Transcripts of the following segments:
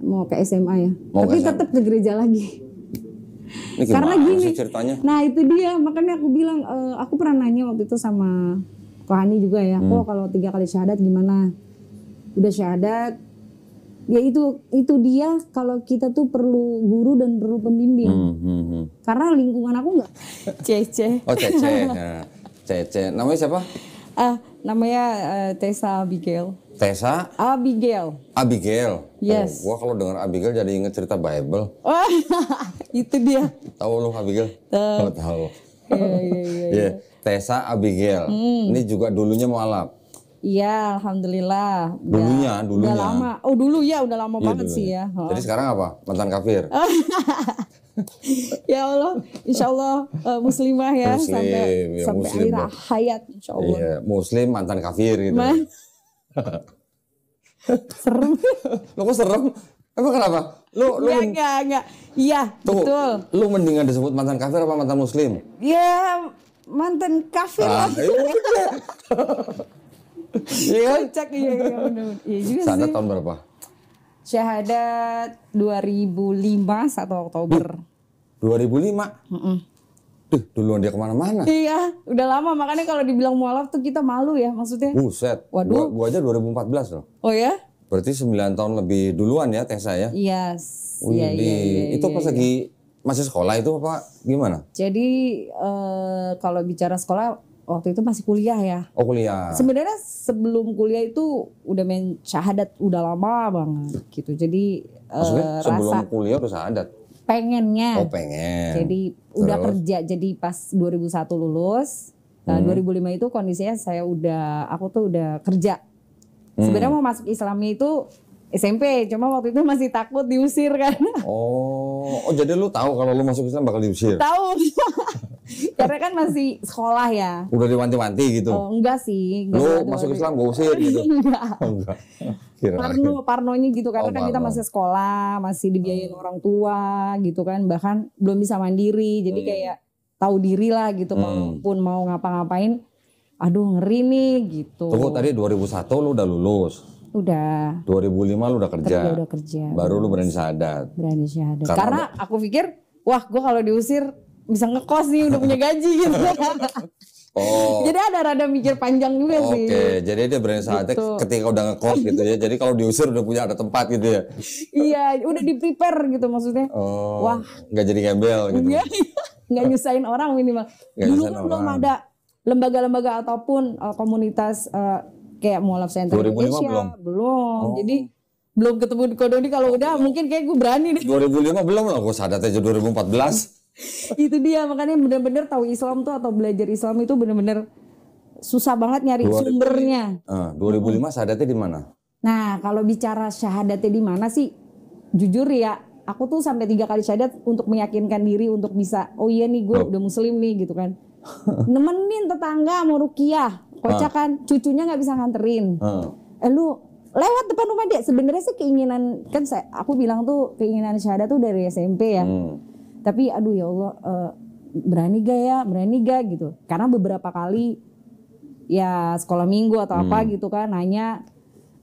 Mau ke SMA ya. Mau Tapi ke SMA. tetap ke gereja lagi. Ini Karena gimana gini, sih ceritanya? nah itu dia makanya aku bilang, aku pernah nanya waktu itu sama Ko Hani juga ya, kok kalau 3 kali syahadat gimana? Udah syahadat, ya itu dia kalau kita tuh perlu guru dan perlu pembimbing. Karena lingkungan aku nggak Cece. Oh Cece, nah, Cece. Namanya siapa? Namanya Tessa Abigail. Tessa? Abigail. Abigail. Yes. Oh, gua kalau dengar Abigail jadi inget cerita Bible. Oh, itu dia. Tahu lu Abigail? Oh, tahu. Iya. Tessa Abigail. Ini juga dulunya mualaf. Iya, alhamdulillah. Dulunya. Udah lama. Oh dulu ya, udah lama Iya, banget dulu. sih ya. Jadi sekarang apa? Mantan kafir? Ya Allah, insya Allah muslimah ya Muslim, sampai ya, muslim, akhir hayat insya Allah. Iya, Muslim mantan kafir gitu. Serem. Lo kok serem? Emang kenapa? Enggak. Iya, betul. Lu mendingan disebut mantan kafir apa mantan Muslim? Ya mantan kafir lah. Iya. Kocak iya benar. Iya juga Sana sih. tahun berapa? Syahadat 2005 1 Oktober. 2005? Duh, duluan dia kemana-mana. Iya, udah lama makanya kalau dibilang mualaf tuh kita malu ya maksudnya. Buset. Waduh. Gua aja 2014 loh. Oh ya? Berarti 9 tahun lebih duluan ya Tessa ya? Yes. Iya. Itu pas iya. lagi masih sekolah itu apa gimana? Jadi kalau bicara sekolah waktu itu masih kuliah ya. Oh kuliah. Sebenarnya sebelum kuliah itu udah main syahadat udah lama banget gitu. Jadi Maksudnya sebelum rasa kuliah udah syahadat? pengennya. Oh pengen. Jadi udah kerja. Jadi pas 2001 lulus, 2005 itu kondisinya aku tuh udah kerja. Sebenarnya mau masuk Islamnya itu SMP, cuma waktu itu masih takut diusir kan. Oh jadi lu tahu kalau lu masuk Islam bakal diusir? Tahu. Karena kan masih sekolah ya. Udah diwanti-wanti gitu? Oh, enggak sih. Lu masuk Islam gue usir gitu? Enggak. Parnonya gitu karena kan kita masih sekolah, masih dibiayain orang tua gitu kan, bahkan belum bisa mandiri. Jadi kayak tahu diri lah gitu, kalaupun mau ngapa-ngapain, aduh ngeri nih gitu. Tunggu tadi 2001 lu udah lulus. Udah. 2005 lu udah kerja. Udah kerja. Baru lu berani syahadat. Berani syahadat. Karena aku pikir, wah gue kalau diusir bisa ngekos nih, udah punya gaji gitu. Oh. Jadi ada rada mikir panjang juga sih. Oke, jadi dia berani syahadat ketika udah ngekos gitu ya. Jadi kalau diusir udah punya ada tempat gitu ya. Iya, udah di prepare gitu maksudnya. Oh. Wah, nggak jadi gembel gitu. Nggak nyusahin orang minimal. Dulu kan belum ada lembaga-lembaga ataupun komunitas kayak Mualaf Center 2005 Indonesia. Belum. Jadi belum ketemu di Kodoni. Kalau udah mungkin kayak gue berani deh. 2005 belum lah, gue syahadat aja 2014. Itu dia, makanya bener-bener tahu Islam tuh atau belajar Islam itu bener-bener susah banget nyari sumbernya. 2005 syahadatnya di mana? Nah, kalau bicara syahadatnya di mana sih? Jujur ya, aku tuh sampai 3 kali syahadat untuk meyakinkan diri untuk bisa, oh iya nih gue udah muslim nih gitu kan. Nemenin tetangga mau ruqyah, kocak kan, cucunya nggak bisa nganterin. Lu lewat depan rumah dia. Sebenarnya sih keinginan kan aku bilang tuh keinginan syahadat tuh dari SMP ya. Tapi aduh ya Allah, berani gak gitu. Karena beberapa kali ya sekolah minggu atau apa gitu kan nanya,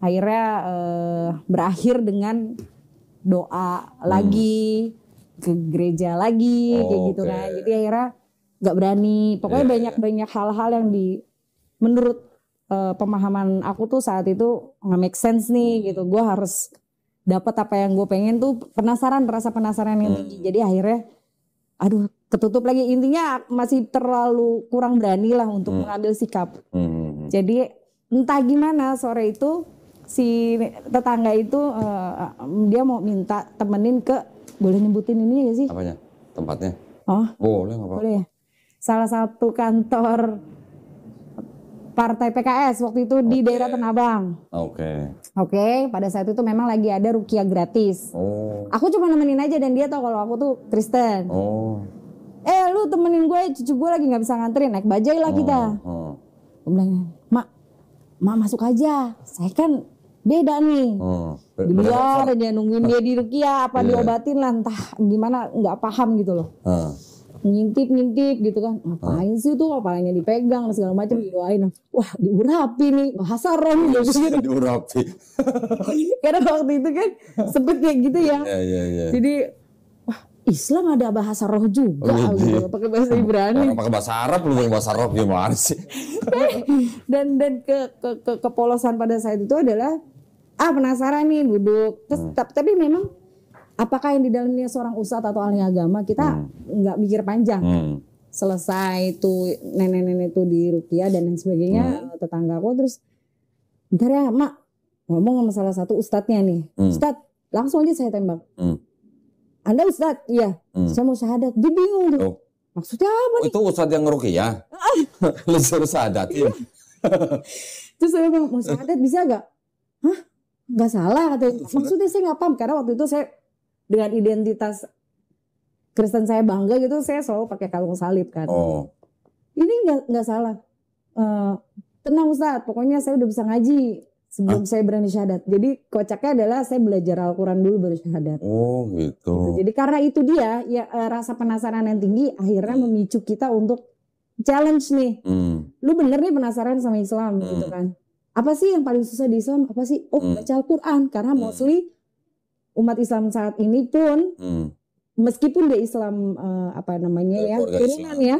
akhirnya berakhir dengan doa lagi, ke gereja lagi kayak gitu kan. Jadi akhirnya gak berani. Pokoknya banyak hal-hal yang menurut pemahaman aku tuh saat itu nggak make sense nih gitu. Gue harus dapat apa yang gue pengen tuh, rasa penasaran yang tinggi. Jadi akhirnya aduh ketutup lagi, intinya masih terlalu kurang berani lah untuk mengambil sikap. Jadi entah gimana sore itu si tetangga itu dia mau minta temenin ke, boleh nyebutin ini gak sih? Apanya? Tempatnya? Oh boleh nggak apa? Boleh ya. Salah satu kantor Partai PKS waktu itu di daerah Tanah Abang. Oke, pada saat itu memang lagi ada ruqyah gratis. Aku cuma nemenin aja dan dia tahu kalau aku tuh Kristen. Lu temenin gue, cucu gue lagi nggak bisa nganterin, naik bajai lah kita. Gue bilang, mak masuk aja, saya kan beda nih. Di luar aja nungguin dia di ruqyah, apa diobatin lah, entah gimana, nggak paham gitu loh. ngintip gitu kan. Ngapain sih tuh, kepalanya dipegang segala macam, didoain. Wah, diurapi nih bahasa roh gitu. Diurapi. Karena waktu itu kan sempet kayak gitu ya. Iya. Jadi wah, Islam ada bahasa roh juga gitu, pakai bahasa Ibrani. Orang pakai bahasa Arab, lu pakai bahasa roh gimana sih? dan kepolosan pada saat itu adalah penasaran nih duduk. Terus tapi memang apakah yang di dalamnya seorang ustadz atau ahli agama, kita nggak mikir panjang. Selesai itu nenek-nenek itu di ruqyah dan lain sebagainya, tetanggaku terus bentar ya mak, ngomong sama salah satu ustadznya nih. Ustadz, langsung aja saya tembak. Anda ustadz? Iya. Saya mau syahadat. Dia bingung tuh. Maksudnya apa nih? Itu ustadz yang ngeruqyah. Lu suruh syahadatin. Terus saya bilang, mau syahadat bisa gak? Hah? Gak salah katanya. Maksudnya saya gak paham, karena waktu itu saya dengan identitas Kristen saya bangga gitu, saya selalu pakai kalung salib kan. Ini nggak salah. Tenang Ustadz, pokoknya saya udah bisa ngaji sebelum saya berani syahadat. Jadi kocaknya adalah saya belajar Al-Quran dulu baru syahadat. Gitu. Jadi karena itu dia ya, rasa penasaran yang tinggi akhirnya memicu kita untuk challenge nih. Lu bener nih penasaran sama Islam gitu kan. Apa sih yang paling susah di Islam? Apa sih? Baca Al-Quran. Karena mostly umat Islam saat ini pun meskipun dia Islam turunan ya,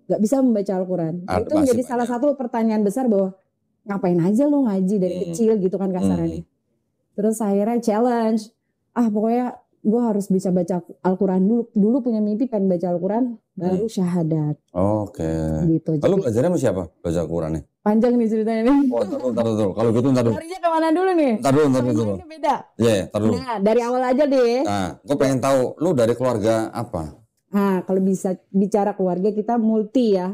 nggak bisa membaca Al-Quran. Itu menjadi salah satu pertanyaan besar bahwa ngapain aja lo ngaji dari kecil gitu kan kasarannya. Terus akhirnya challenge, pokoknya gue harus bisa baca Al-Quran dulu. Dulu punya mimpi pengen baca Al-Quran, baru syahadat. Gitu. Lalu belajarnya sama siapa baca Al-Qurannya? Panjang nih ceritanya nih. Ntar dulu. Kalau gitu ntar dulu. Larinya kemana dulu nih? Ntar dulu. Ini beda. Iya, ntar dulu. Nah, dari awal aja deh. Nah, gue pengen tahu, lu dari keluarga apa? Kalau bisa bicara keluarga, kita multi ya.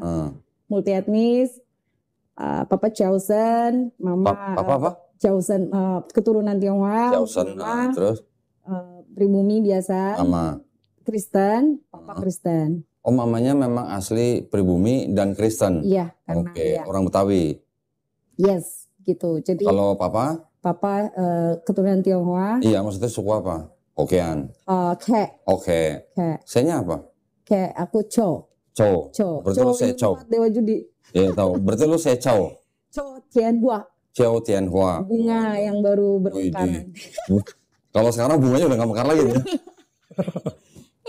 Multi etnis. Papa Chosen, mama Papa apa? Chosen, keturunan Tionghoa. Chosen, terus? Pribumi biasa. Mama Kristen, papa Kristen. Oh, mamanya memang asli pribumi dan Kristen. Iya, karena orang Betawi. Yes, gitu. Jadi kalau papa keturunan Tionghoa. Iya, maksudnya suku apa? Hokkien. Ke. Oke. Saya apa? Ke, aku Cho. Berarti lu saya Cho. Dewa judi. Iya, tahu. Berarti lu saya Cho. Cho Tianhua. Cho Tianhua. Bunga yang baru bermekar. Kalau sekarang bunganya udah gak mekar lagi ya.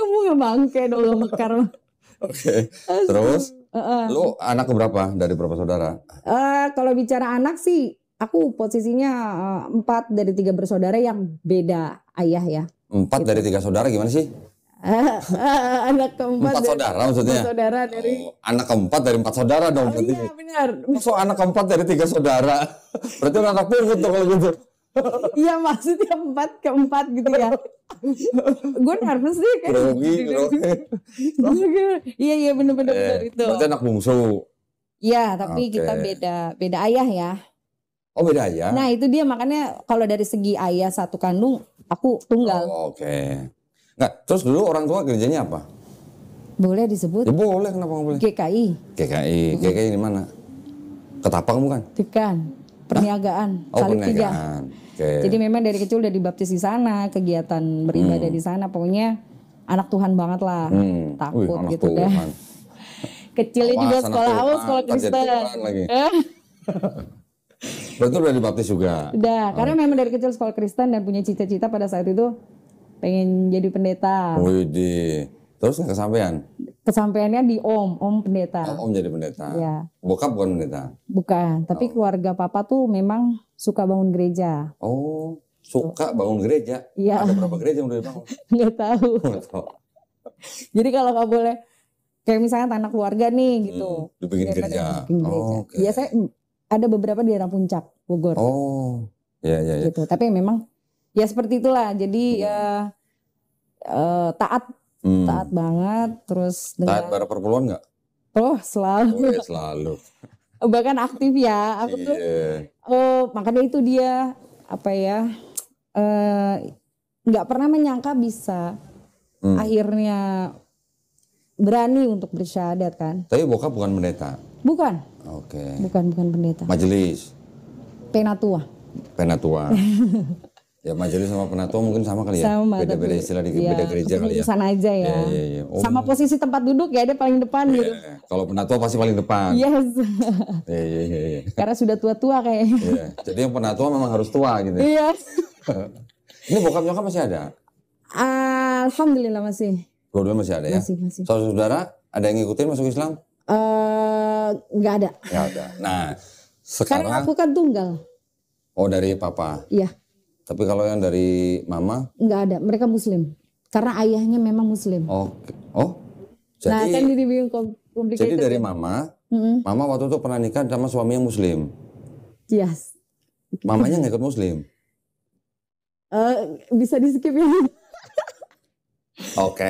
Bunga bangke dulu mekar. Oke. Terus lu anak keberapa dari berapa saudara? Kalau bicara anak sih, aku posisinya 4 dari 3 bersaudara yang beda ayah ya. 4 dari 3 saudara gimana sih? Anak keempat 4 saudara maksudnya? 4 saudara dari... anak keempat dari 4 saudara dong. Iya benar. So anak keempat dari 3 saudara. Berarti anak pungut tuh kalau gitu. Iya maksudnya 4 ke 4 gitu ya. Gue nervous sih kan. Grogi. Iya benar itu. Berarti anak bungsu. Iya tapi kita beda ayah ya. Oh beda ayah. Nah itu dia, makanya kalau dari segi ayah satu kandung, aku tunggal. Oke. Nggak, terus dulu orang tua kerjanya apa? Boleh disebut? Ya boleh, kenapa nggak boleh? GKI. GKI di mana? Ketapang bukan? Bukan. Perniagaan. Salib 3. Jadi memang dari kecil udah dibaptis di sana, kegiatan beribadah di sana, pokoknya anak Tuhan banget lah. Takut gitu deh. Kecilnya juga sekolah Kristen. Berarti udah dibaptis juga? Udah, karena memang dari kecil sekolah Kristen dan punya cita-cita pada saat itu pengen jadi pendeta. Widih. Terus nggak kesampaian? Kesampaiannya di Om pendeta. Om jadi pendeta? Iya. Bokap bukan pendeta? Bukan, tapi keluarga papa tuh memang suka bangun gereja. Oh, suka bangun gereja? Iya. Ada berapa gereja yang udah dibangun? Nggak tahu. Jadi kalau nggak boleh, kayak misalnya tanah keluarga nih gitu. Dibikin gereja? Biasanya ada beberapa di daerah Puncak, Bogor. Oh, iya. Gitu. Tapi memang ya seperti itulah. Jadi taat banget. Terus taat pada perpuluhan nggak? Selalu. Selalu. Bahkan aktif ya. Aku tuh. Makanya itu dia nggak pernah menyangka bisa akhirnya berani untuk bersyahadat kan. Tapi bokap bukan pendeta? Bukan. Oke. Bukan pendeta. Majelis? Penatua. Ya majelis sama penatua mungkin sama kali ya. Sama, Beda-beda tapi istilah di ya, beda gereja kali ya. kepengurusan aja ya. Iya. Oh, Sama posisi tempat duduk ya, dia paling depan gitu. kalau penatua pasti paling depan. Yes. Iya. Karena sudah tua-tua kayaknya. Iya. Jadi yang penatua memang harus tua gitu. Iya. Ini bokap nyokap masih ada? Alhamdulillah masih. Dua-dua masih ada ya? Masih. Saudara ada yang ngikutin masuk Islam? Nggak ada. Nggak ada. Nah, Karena sekarang aku kan tunggal. oh dari papa. Iya. Tapi kalau yang dari mama? Nggak ada. Mereka Muslim. Karena ayahnya memang Muslim. Oke. Oh, Nah jadi kan jadi bingung complicated. dari mama, mama waktu itu pernah nikah sama suami yang Muslim. Yes. Mamanya nggak ikut Muslim. Bisa di skip ya. Oke.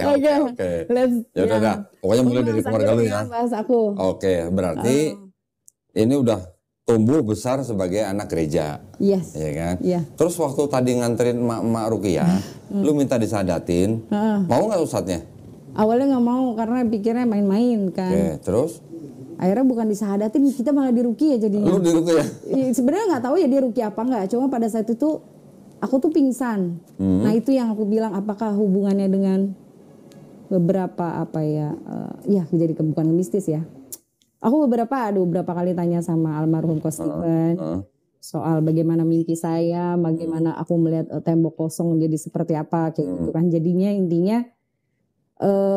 Let's. Ya udah. Pokoknya mulai dari keluarga lu ya. Bahas aku. Oke, berarti ini udah tumbuh besar sebagai anak gereja. Yes. Iya kan? Iya. Terus waktu tadi nganterin emak Rukiah, lu minta disadatin, mau nggak ustadznya? Awalnya nggak mau karena pikirnya main-main kan. Oke, terus? Akhirnya bukan disahadatin, kita malah diruki ya jadinya. Lu di Rukiah? Sebenarnya nggak tahu ya dia ruki apa nggak. Cuma pada saat itu aku tuh pingsan. Nah itu yang aku bilang, apakah hubungannya dengan beberapa apa ya? Ya jadi bukan mistis ya. Aku ada beberapa kali tanya sama almarhum Coach Stephen soal bagaimana mimpi saya, bagaimana aku melihat tembok kosong jadi seperti apa kayak gitu kan. Jadinya intinya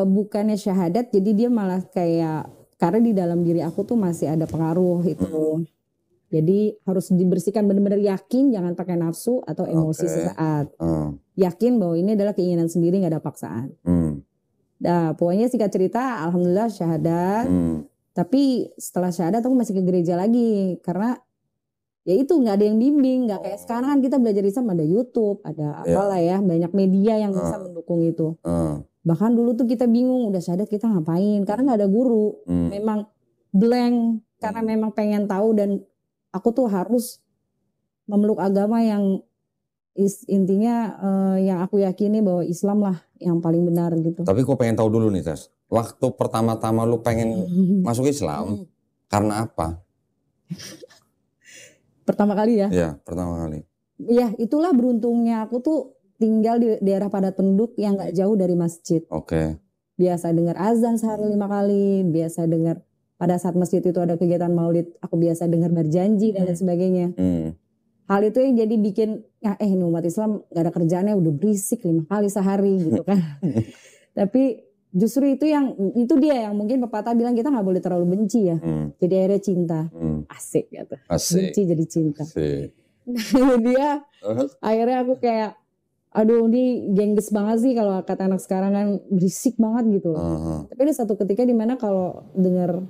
bukannya syahadat, jadi dia malah kayak karena di dalam diri aku tuh masih ada pengaruh itu. Jadi harus dibersihkan, benar-benar yakin, jangan pakai nafsu atau emosi sesaat. Yakin bahwa ini adalah keinginan sendiri, nggak ada paksaan. Nah, pokoknya singkat cerita, alhamdulillah syahadat. Tapi setelah syahadat aku masih ke gereja lagi karena ya itu nggak ada yang bimbing, nggak kayak sekarang kan kita belajar Islam ada YouTube, ada apalah ya, banyak media yang bisa mendukung itu. Bahkan dulu tuh kita bingung, udah syahadat kita ngapain karena nggak ada guru, memang blank karena memang pengen tahu dan aku tuh harus memeluk agama yang intinya yang aku yakini bahwa Islam lah yang paling benar gitu. Tapi gue pengen tahu dulu nih Tes, waktu pertama-tama lu pengen masuk Islam karena apa? Pertama kali ya? Iya, pertama kali. Iya, itulah beruntungnya aku tuh tinggal di daerah padat penduduk yang nggak jauh dari masjid. Oke. Biasa dengar azan sehari 5 kali, biasa dengar pada saat masjid itu ada kegiatan maulid, aku biasa dengar berjanji dan lain sebagainya. Hal itu yang jadi bikin, ya ini umat Islam gak ada kerjaannya udah berisik 5 kali sehari gitu kan. Tapi justru itu dia yang mungkin pepatah bilang kita gak boleh terlalu benci ya. Jadi akhirnya cinta. Asik gitu. Benci jadi cinta. Asik. Nah dia akhirnya aku kayak, aduh ini gengges banget sih kalau kata anak sekarang kan berisik banget gitu. Tapi ada satu ketika dimana kalau denger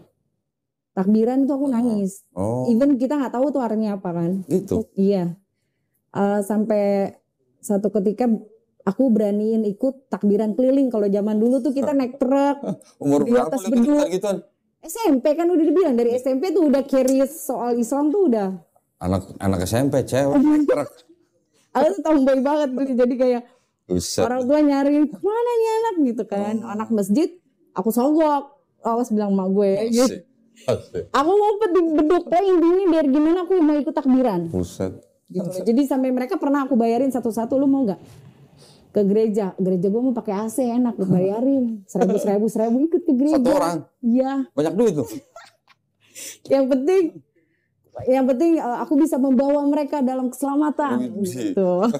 takbiran itu aku nangis. Even kita nggak tahu tuh artinya apa kan. Gitu? Iya. Sampai satu ketika aku beraniin ikut takbiran keliling. Kalau zaman dulu tuh kita naik truk. Umur di berapa atas lu beduk. Gituan? SMP kan udah dibilang. Dari SMP tuh udah curious soal Islam tuh udah. Anak SMP cewek. Aku tuh tomboy banget tuh. Jadi kayak Buset. orang tua nyari mana nih anak gitu kan. Anak masjid aku sogok. Awas bilang emak gue gitu. Aku ngumpet di beduk intinya biar gimana aku mau ikut takbiran. Buset. Gitu. Jadi sampai mereka pernah aku bayarin satu-satu, lu mau nggak ke gereja gue mau pakai AC enak, gue bayarin 1.000 ikut ke gereja. Satu orang? Iya. Banyak duit tuh. yang penting aku bisa membawa mereka dalam keselamatan. Gitu.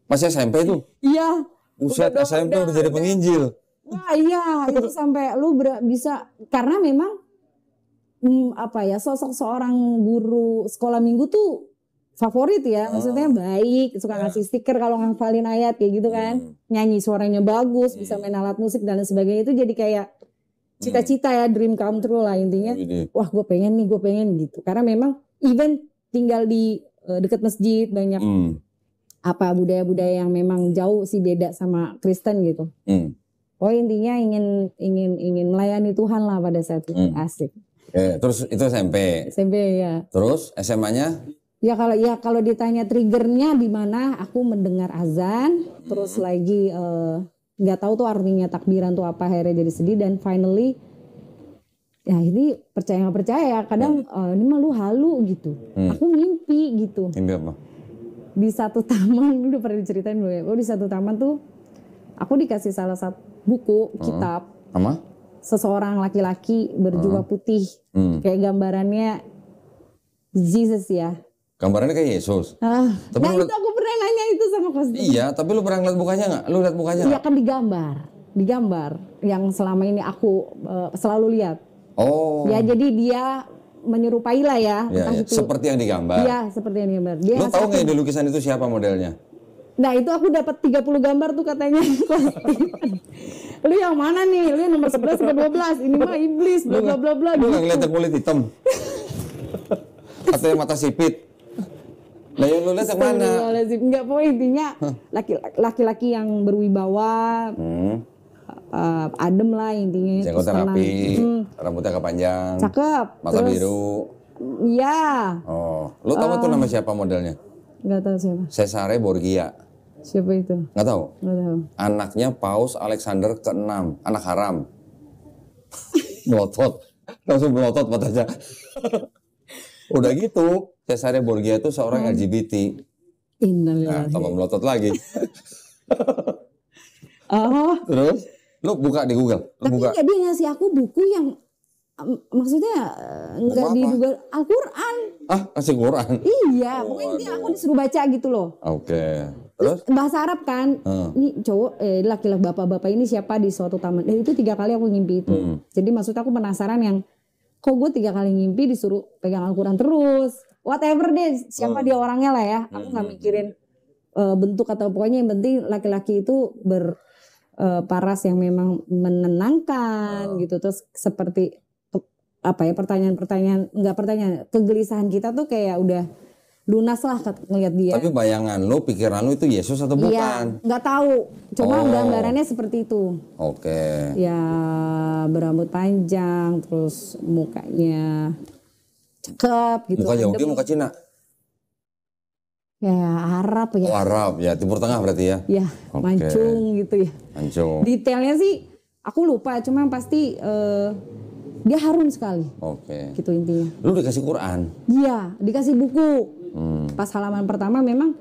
Masih SMP itu? Iya. Buset, SMP udah jadi penginjil. Wah iya, itu sampai lu bisa karena memang sosok seorang guru sekolah minggu tuh favorit ya, maksudnya baik, suka ngasih stiker kalau ngafalin ayat kayak gitu kan, nyanyi suaranya bagus, bisa main alat musik dan lain sebagainya, itu jadi kayak cita-cita ya, dream come true lah intinya. Wah gue pengen gitu, karena memang even tinggal di dekat masjid banyak budaya-budaya yang memang jauh sih beda sama Kristen gitu. Oh intinya ingin melayani Tuhan lah pada saat itu. Asik. Terus itu SMP. SMP ya. Terus SMA-nya? Ya kalau ditanya triggernya di mana, aku mendengar azan, terus lagi nggak tahu tuh artinya takbiran tuh apa, akhirnya jadi sedih dan finally ya ini percaya nggak percaya kadang ini mah lu halu gitu. Aku mimpi gitu. Mimpi apa? di satu taman, udah pernah diceritain belum ya? Oh, di satu taman tuh aku dikasih salah satu buku kitab Sama? seseorang laki-laki berjubah putih, kayak gambarannya Jesus ya. Gambarannya kayak Yesus. Tapi Nah lu itu aku pernah nanya itu sama kostum. Iya, tapi lu pernah ngeliat mukanya nggak? Lu lihat mukanya Iya nggak? kan digambar yang selama ini aku selalu lihat. Oh. Ya jadi dia menyerupai lah ya, Ya, entah ya. itu. Seperti yang digambar. Iya seperti yang digambar. Dia Lu tahu ngasih nggak aku- di lukisan itu siapa modelnya? Nah itu aku dapat 30 gambar tuh katanya. Lu yang mana nih? Lu yang nomor 11 atau 12? Ini mah iblis bla bla bla bla. Lu nggak gitu. ngeliat yang kulit hitam? Atau yang mata sipit? Nah yang lu lihat yang mana? Astagfirullahaladzim. Enggak, pokoknya intinya laki-laki yang berwibawa, adem lah intinya. Jenggotnya terus tenang. rapi, rambutnya agak panjang, Cakep. mata Terus, biru. Iya. Oh, lu tahu tuh nama siapa modelnya? Nggak tahu siapa. Cesare Borgia. Siapa itu? Nggak tahu? Nggak tahu. Anaknya Paus Alexander ke-6, anak haram. Melotot, langsung melotot matanya. Udah gitu, Cesare Borgia itu seorang LGBT. Nah, Innalillahi. tambah melotot lagi. Oh, Terus, lu buka di Google, lu tapi buka. nggak, dia ngasih aku buku yang maksudnya nggak apa? di Google Al-Quran. Ah, kasih Quran. Iya, pokoknya intinya aku disuruh baca gitu loh. Oke. Terus, Bahasa Arab kan, ini cowok, laki-laki bapak-bapak ini siapa di suatu taman. Dan itu 3 kali aku ngimpi itu. Jadi maksud aku penasaran yang, kok gue 3 kali ngimpi disuruh pegang Al-Quran terus. Whatever deh, siapa dia orangnya lah ya. Aku nggak mikirin bentuk atau pokoknya yang penting laki-laki itu paras yang memang menenangkan gitu. Terus seperti apa ya kegelisahan kita tuh kayak udah lunas lah ngeliat dia. tapi bayangan lu, pikiran lu itu Yesus atau Iya, bukan? nggak tahu. Cuma Oh. gambarannya seperti itu. Oke. Ya berambut panjang, terus mukanya cakep gitu. Muka Yahudi, adem. muka Cina? Ya Arab Oh, ya. Arab, ya Timur Tengah berarti ya? Ya Oke. mancung gitu ya. Hancur. Detailnya sih aku lupa, cuma pasti dia harum sekali. Oke. Gitu intinya. Lu dikasih Quran? Iya, dikasih buku. Pas halaman pertama memang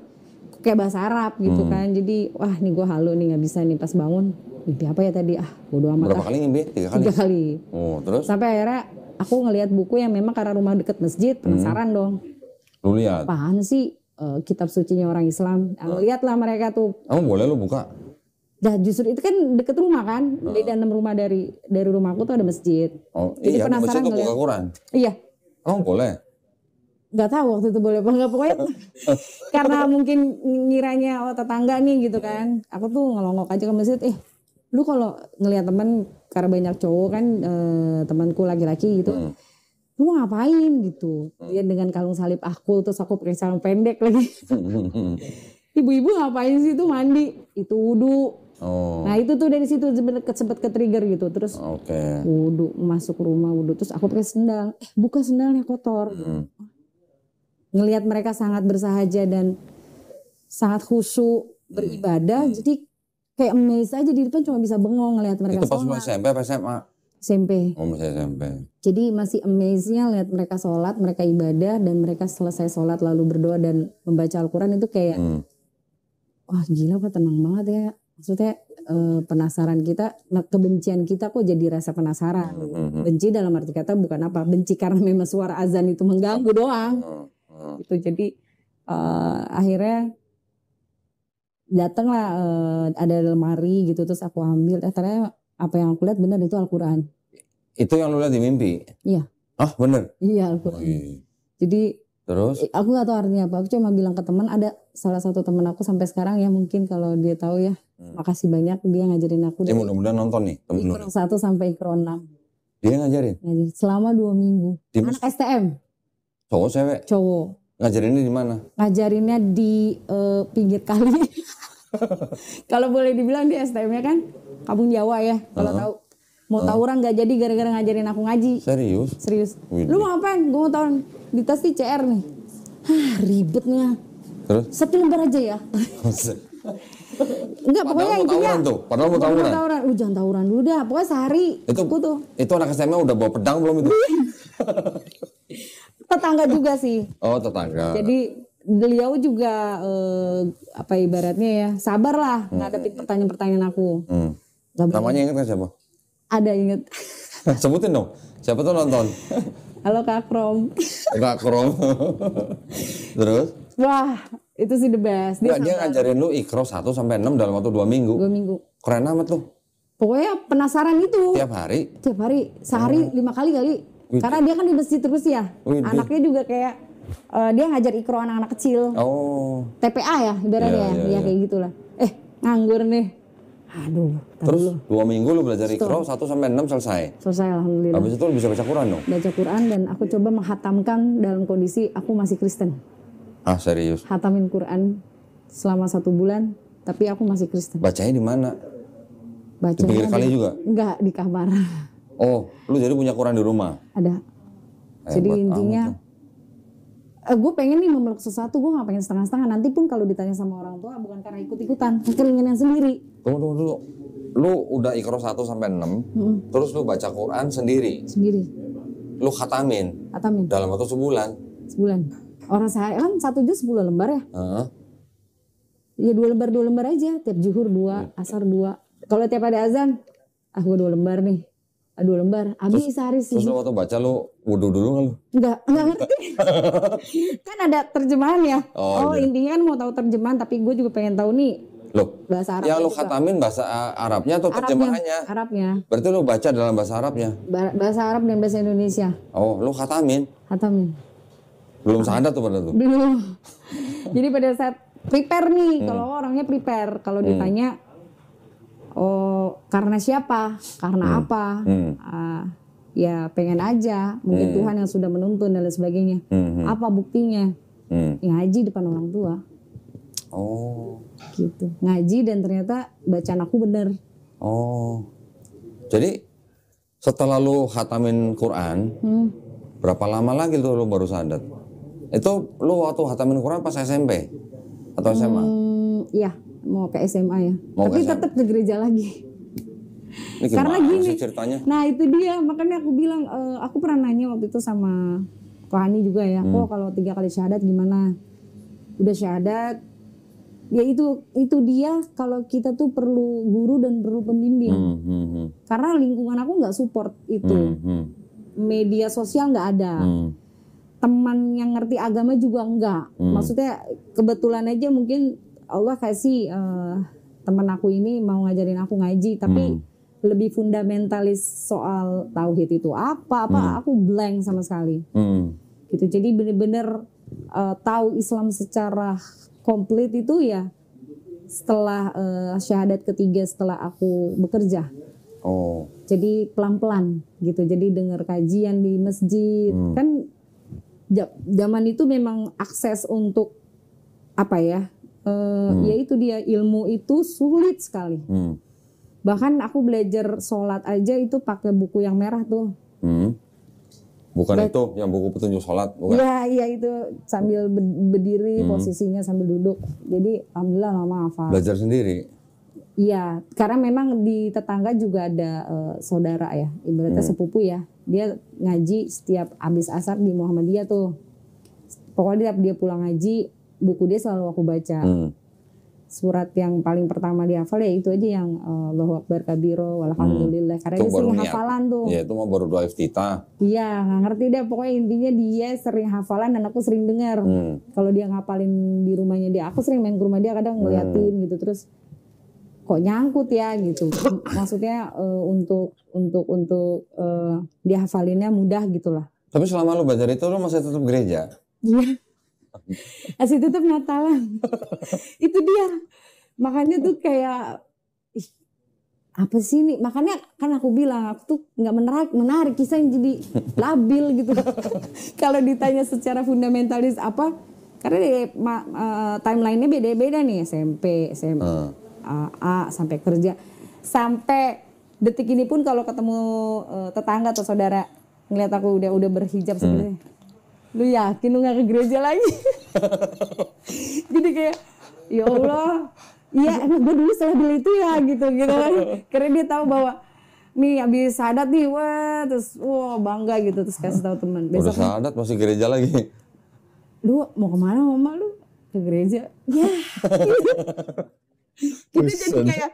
kayak bahasa Arab gitu kan. Jadi wah nih gue halu nih nggak bisa nih pas bangun. Mimpi apa ya tadi? Bodo amat. Berapa kali ngimpi? 3 kali? 3 kali. Oh, terus? Sampai akhirnya aku ngelihat buku yang memang karena rumah deket masjid, penasaran dong. Lu lihat? Apaan sih kitab sucinya orang Islam? Lihatlah mereka tuh. Kamu boleh lu buka? Dah justru itu kan deket rumah kan. Beda 6 rumah dari rumahku tuh ada masjid. Oh, Jadi iya, penasaran masjid lu buka ngeliat. Quran? Iya. Kamu boleh? Nggak tahu waktu itu boleh apa enggak, pokoknya karena mungkin ngiranya tetangga nih gitu kan. Aku tuh ngelongok aja ke masjid, lu kalau ngelihat teman karena banyak cowok kan, temanku laki-laki gitu, lu mau ngapain gitu. Dia dengan kalung salib aku, terus aku pakai sarung pendek lagi. Ibu-ibu ngapain sih itu mandi, itu wudu. Oh, Nah itu tuh dari situ sempat ke trigger gitu. Terus oke. wudu, masuk rumah wudu, terus aku pakai sendal, buka sendalnya kotor. Ngelihat mereka sangat bersahaja dan sangat khusyuk beribadah, jadi kayak amazed aja, di depan cuma bisa bengong ngelihat mereka Itu pas lu sholat. SMP apa SMA? SMP. Oh, masih SMP. Jadi masih amazed-nya lihat mereka sholat, mereka ibadah, dan mereka selesai sholat lalu berdoa dan membaca Al-Quran itu kayak, wah gila Pak, tenang banget ya. Maksudnya penasaran kita, kebencian kita kok jadi rasa penasaran. Benci dalam arti kata bukan apa, benci karena memang suara azan itu mengganggu doang. Gitu. Jadi akhirnya datanglah ada lemari gitu, terus aku ambil, ternyata apa yang aku lihat benar itu Al-Quran. Itu yang lu lihat di mimpi? Iya. Ah, bener? Iya Al-Quran. Jadi Terus? aku gak tahu artinya apa, aku cuma bilang ke teman, ada salah satu teman aku sampai sekarang ya, mungkin kalau dia tahu ya, makasih banyak, dia ngajarin aku Ya dari mudah-mudahan nonton nih temen lu. Ikro 1 sampai Ikro 6. Dia ngajarin? Ngajarin selama 2 minggu. Di Anak STM, cowok cewek? cowok. Ngajarinnya di mana? Ngajarinnya di pinggir kali. Kalau boleh dibilang di STM-nya kan Kampung Jawa ya, kalau tahu. Mau tawuran gak jadi gara-gara ngajarin aku ngaji. Serius? Serius. Widih. Lu mau ngapain? Gue mau tawuran. Di tas nih CR nih. Ribetnya. Terus? 1 lembar aja ya. Enggak, pokoknya Padahal mau intinya. tawuran tuh, padahal mau tawuran. Lu jangan tawuran dulu dah. Pokoknya sehari aku tuh. Itu anak SMA udah bawa pedang belum itu? Tetangga juga sih. Oh, tetangga. Jadi beliau juga apa ibaratnya ya, sabar lah ngadepin pertanyaan-pertanyaan aku. Gak boleh. Namanya ingat kan siapa? Ada inget. Sebutin dong. Siapa tuh nonton? Halo Kak Krom. Kak Krom. Terus? Wah, itu sih the best. Dia ngajarin lu Iqra 1 sampai 6 dalam waktu 2 minggu. 2 minggu. Keren amat tuh. Pokoknya penasaran itu. Tiap hari? Tiap hari. Sehari 5 kali kali. Karena dia kan di masjid terus ya. Anaknya juga kayak dia ngajar Iqra anak-anak kecil. Oh. TPA ya ibaratnya ya kayak gitulah. Nganggur nih. Aduh. Terus 2 minggu lu belajar Iqra 1 sampai 6 selesai. Selesai alhamdulillah. Habis itu lu bisa baca Quran dong. Baca Quran dan aku coba menghatamkan dalam kondisi aku masih Kristen. Ah, serius? Hatamin Quran selama 1 bulan, tapi aku masih Kristen. Bacanya di mana? Bacanya di pinggir kali juga? Enggak, di kamar. Oh, lu jadi punya Quran di rumah? Ada. Jadi intinya, gue pengen nih memeluk sesuatu, gue gak pengen setengah-setengah. Nanti pun kalau ditanya sama orang tua, bukan karena ikut-ikutan, keinginan sendiri. Tunggu. Lu udah Iqra 1 sampai 6, terus lu baca Quran sendiri? Sendiri. Lu khatamin? Khatamin. Dalam waktu sebulan? Sebulan. Orang saya kan 1 juz 10 lembar ya. Ya 2 lembar aja. Tiap zuhur 2, asar 2. Kalau tiap ada azan, gue 2 lembar nih. 2 lembar. Habis sehari sih. Terus lu waktu baca lu wudu dulu kan lu? Enggak ngerti. Kan ada terjemahan ya. Oh iya. Intinya kan mau tahu terjemahan, tapi gue juga pengen tahu nih. Loh, bahasa Arab. Yang lu khatamin bahasa Arabnya atau terjemahannya? Arabnya. Berarti lu baca dalam bahasa Arabnya? Bahasa Arab dan bahasa Indonesia. Oh, lu khatamin? Khatamin. Belum syahadat tuh pada tuh? Belum. Jadi pada saat prepare nih, kalau orangnya prepare. Kalau ditanya, karena siapa? Karena apa? Ya pengen aja. Mungkin Tuhan yang sudah menuntun dan lain sebagainya. Apa buktinya? Ngaji depan orang tua. Oh. Gitu. Ngaji dan ternyata bacaan aku bener. Oh. Jadi setelah lu khatamin Quran, berapa lama lagi tuh lu baru syahadat? Itu lu waktu khatamin Quran pas SMP atau SMA? Iya, mau ke SMA ya. Mau tapi ke tetap ke gereja lagi. Ini Karena gini, ceritanya? Nah itu dia, makanya aku bilang, aku pernah nanya waktu itu sama Kohani juga ya, kok kalau 3 kali syahadat gimana? Udah syahadat, ya itu dia, kalau kita tuh perlu guru dan perlu pembimbing. Karena lingkungan aku nggak support itu. Media sosial nggak ada. Teman yang ngerti agama juga enggak. Maksudnya kebetulan aja mungkin Allah kasih teman aku ini mau ngajarin aku ngaji, tapi lebih fundamentalis soal tauhid itu apa aku blank sama sekali. Gitu. Jadi bener-bener tahu Islam secara komplit itu ya setelah syahadat ketiga setelah aku bekerja. Oh. Jadi pelan-pelan gitu. Jadi dengar kajian di masjid. Kan zaman itu memang akses untuk apa ya? Yaitu dia ilmu itu sulit sekali. Bahkan aku belajar sholat aja itu pakai buku yang merah tuh. Bukan itu yang buku petunjuk sholat, bukan? Iya itu sambil berdiri posisinya sambil duduk. Jadi alhamdulillah lama hafal. Belajar sendiri? Iya, karena memang di tetangga juga ada saudara ya, ibaratnya sepupu ya. Dia ngaji setiap habis asar di Muhammadiyah tuh. Pokoknya dia pulang ngaji, buku dia selalu aku baca. Surat yang paling pertama dihafal ya itu aja yang Allahu Akbar kabiro walhamdulillah. Karena dia sering hafalan tuh. Iya, itu mah baru doa iftitah. Iya, nggak ngerti deh. Pokoknya intinya dia sering hafalan dan aku sering dengar. Kalau dia ngapalin di rumahnya dia, aku sering main ke rumah dia kadang ngeliatin gitu. Terus kok nyangkut ya gitu. Maksudnya untuk dia hafalinnya mudah gitulah. Tapi selama lu belajar itu lu masih tetap gereja? Iya. Masih tetap Natalan. Itu dia. Makanya tuh kayak apa sih nih? Makanya kan aku bilang aku tuh nggak menarik kisah yang jadi labil gitu. Kalau ditanya secara fundamentalis apa? Karena timelinenya beda-beda nih, SMP, SMA, A sampai kerja, sampai detik ini pun kalau ketemu tetangga atau saudara ngeliat aku udah berhijab sebenarnya. Lu yakin lu gak ke gereja lagi? Jadi kayak ya Allah, iya emang gue dulu salah beli itu ya gitu kan. Karena dia tahu bahwa nih habis syahadat nih, wah terus wah bangga gitu, terus kasih tahu teman. Udah syahadat masih gereja lagi. Lu mau kemana mama lu? ke gereja. Ya. Kita jadi kayak,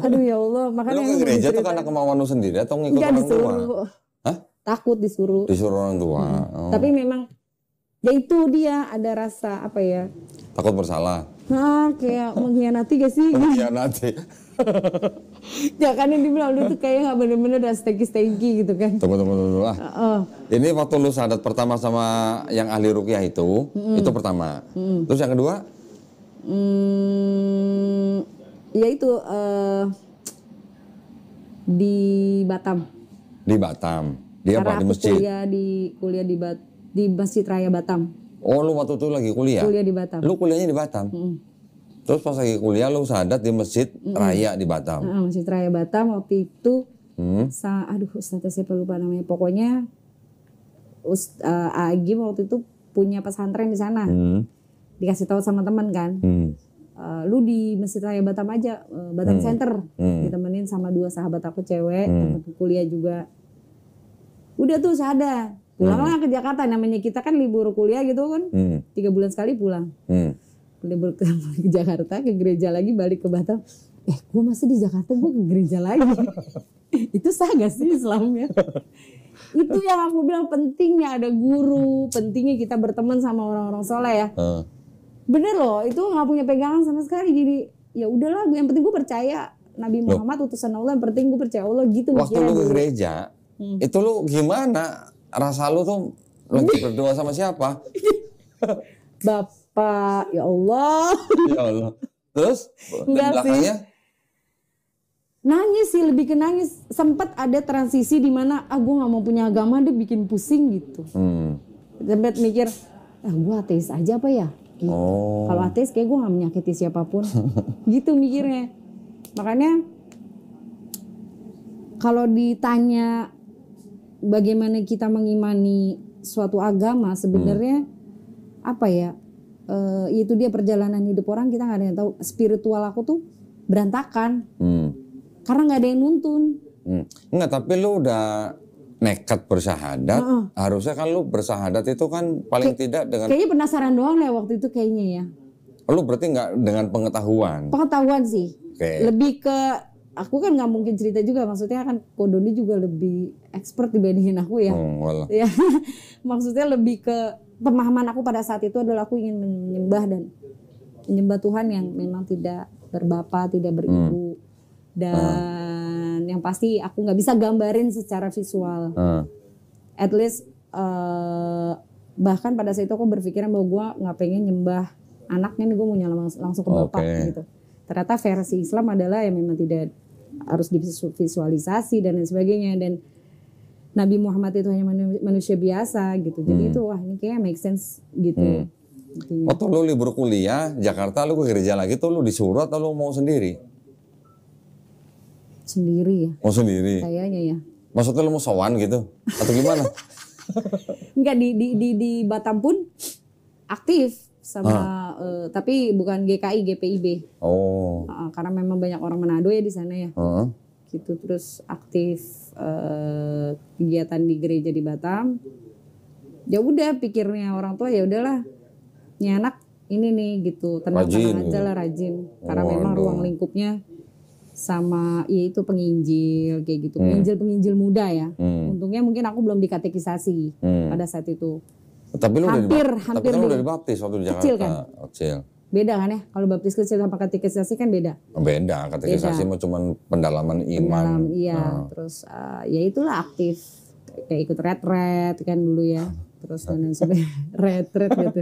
aduh ya Allah. Makanya Lu ke gereja tuh karena kemauan lu sendiri atau ngikut enggak orang disuruh. tua? Hah? Takut disuruh. Disuruh orang tua. Oh. Tapi memang ya itu dia ada rasa apa ya? Takut bersalah. Kayak mengkhianati gak sih? Mengkhianati. Ya kan yang dibilang lu tuh kayak gak bener-bener udah stegi gitu kan. Tunggu lah. Ini waktu lu syahadat pertama sama yang ahli ruqyah itu pertama. Terus yang kedua? Ya itu di Batam. Di Batam. Dia apa? Di masjid? Kuliah di Masjid Raya Batam. Oh, lu waktu itu lagi kuliah? Kuliah di Batam. Lu kuliahnya di Batam? Terus pas lagi kuliah lu syahadat di Masjid Raya di Batam? Masjid Raya Batam waktu itu, aduh Ustaznya siapa lupa namanya. Pokoknya Agim waktu itu punya pesantren di sana. Dikasih tahu sama teman kan. Lu di Masjid Raya Batam aja, Batam Center. Ditemenin sama 2 sahabat aku cewek, teman kuliah juga. Udah tuh syahadat. Pulanglah ke Jakarta, namanya kita kan libur kuliah gitu kan, 3 bulan sekali pulang. Libur ke Jakarta, ke gereja lagi, balik ke Batam. Gue masih di Jakarta, gue ke gereja lagi. Itu sah gak sih Islamnya? Itu yang aku bilang pentingnya ada guru, pentingnya kita berteman sama orang-orang soleh ya. Bener loh, itu nggak punya pegangan sama sekali. Jadi ya udahlah, yang penting gue percaya Nabi Muhammad utusan Allah, yang penting gue percaya Allah gitu. Waktu lu ke gereja, itu lu gimana? Rasa lu tuh lagi berdoa sama siapa? Bapak, ya Allah. Ya Allah. Terus enggak belakangnya? Sih. Nangis sih, lebih ke nangis. Sempat ada transisi di mana gue nggak mau punya agama, dia bikin pusing gitu. Sempat mikir, gue ateis aja apa ya? Gitu. Kalau ateis kayak gue nggak menyakiti siapapun. Gitu mikirnya. Makanya kalau ditanya bagaimana kita mengimani suatu agama sebenarnya apa ya? Itu dia perjalanan hidup orang, kita nggak ada yang tahu. Spiritual aku tuh berantakan karena nggak ada yang nuntun. Enggak, tapi lu udah nekat bersyahadat. Harusnya kan lu bersyahadat itu kan paling tidak dengan. Kayaknya penasaran doang lah waktu itu kayaknya ya. Lu berarti nggak dengan pengetahuan? Pengetahuan sih. Okay. Lebih ke aku kan nggak mungkin cerita juga, maksudnya kan Ko Doni juga lebih expert dibandingin aku ya. Ya, maksudnya lebih ke pemahaman aku pada saat itu adalah aku ingin menyembah Tuhan yang memang tidak berbapa, tidak beribu, dan yang pasti aku nggak bisa gambarin secara visual. At least bahkan pada saat itu aku berpikiran bahwa gue nggak pengen nyembah anaknya nih, gue mau nyala langsung ke bapak gitu. Ternyata versi Islam adalah yang memang tidak harus divisualisasi dan lain sebagainya, dan Nabi Muhammad itu hanya manusia biasa gitu. Jadi itu wah ini kayaknya make sense gitu. Waktu lu libur kuliah Jakarta, lu ke gereja lagi tuh lu disuruh atau lu mau sendiri? Sendiri ya. Mau sendiri? Kayaknya ya. Maksudnya lu mau sowan gitu? Atau gimana? Enggak, di Batam pun aktif sama tapi bukan GKI, GPIB. Karena memang banyak orang Manado ya di sana ya. Gitu, terus aktif kegiatan di gereja di Batam. Ya udah pikirnya orang tua ya udahlah, ini anak ini nih gitu, tenang aja lah, rajin. Karena memang ruang lingkupnya sama ya itu penginjil kayak gitu, penginjil muda ya. Untungnya mungkin aku belum dikatekisasi pada saat itu. Tapi lu hampir udah dibaptis waktu di Jakarta. Kecil kan? Kecil. Beda kan ya? Kalau baptis kecil sama katekisasi kan beda. Beda, katekisasi mah cuma pendalaman iman. Iya, terus ya itulah aktif kayak ikut retret kan dulu ya. Terus dan sebagainya retret gitu.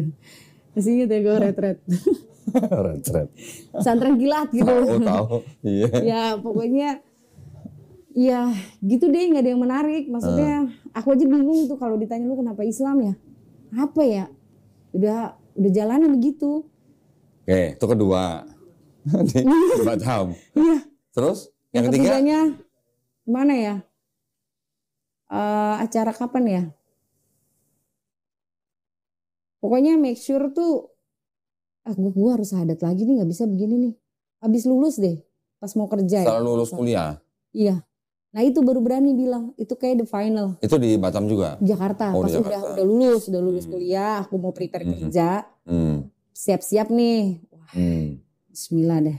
Masih inget ya gue retret. Retret. Pesantren kilat gitu. Tahu. Iya. Ya pokoknya ya gitu deh, nggak ada yang menarik. Maksudnya aku aja bingung tuh kalau ditanya lu kenapa Islam ya? Apa ya? Udah jalannya begitu. Oke, itu kedua. Di Batam. Iya. Terus yang ketiga? Ketiganya mana ya? Acara kapan ya? Pokoknya make sure tuh gue harus syahadat lagi nih, nggak bisa begini nih. Habis lulus deh, pas mau kerja. Setelah lulus kuliah? Iya. Nah itu baru berani bilang, itu kayak the final. Itu di Batam juga? Jakarta, pas udah lulus kuliah, aku mau prepare kerja. siap-siap nih. Wah, Bismillah deh.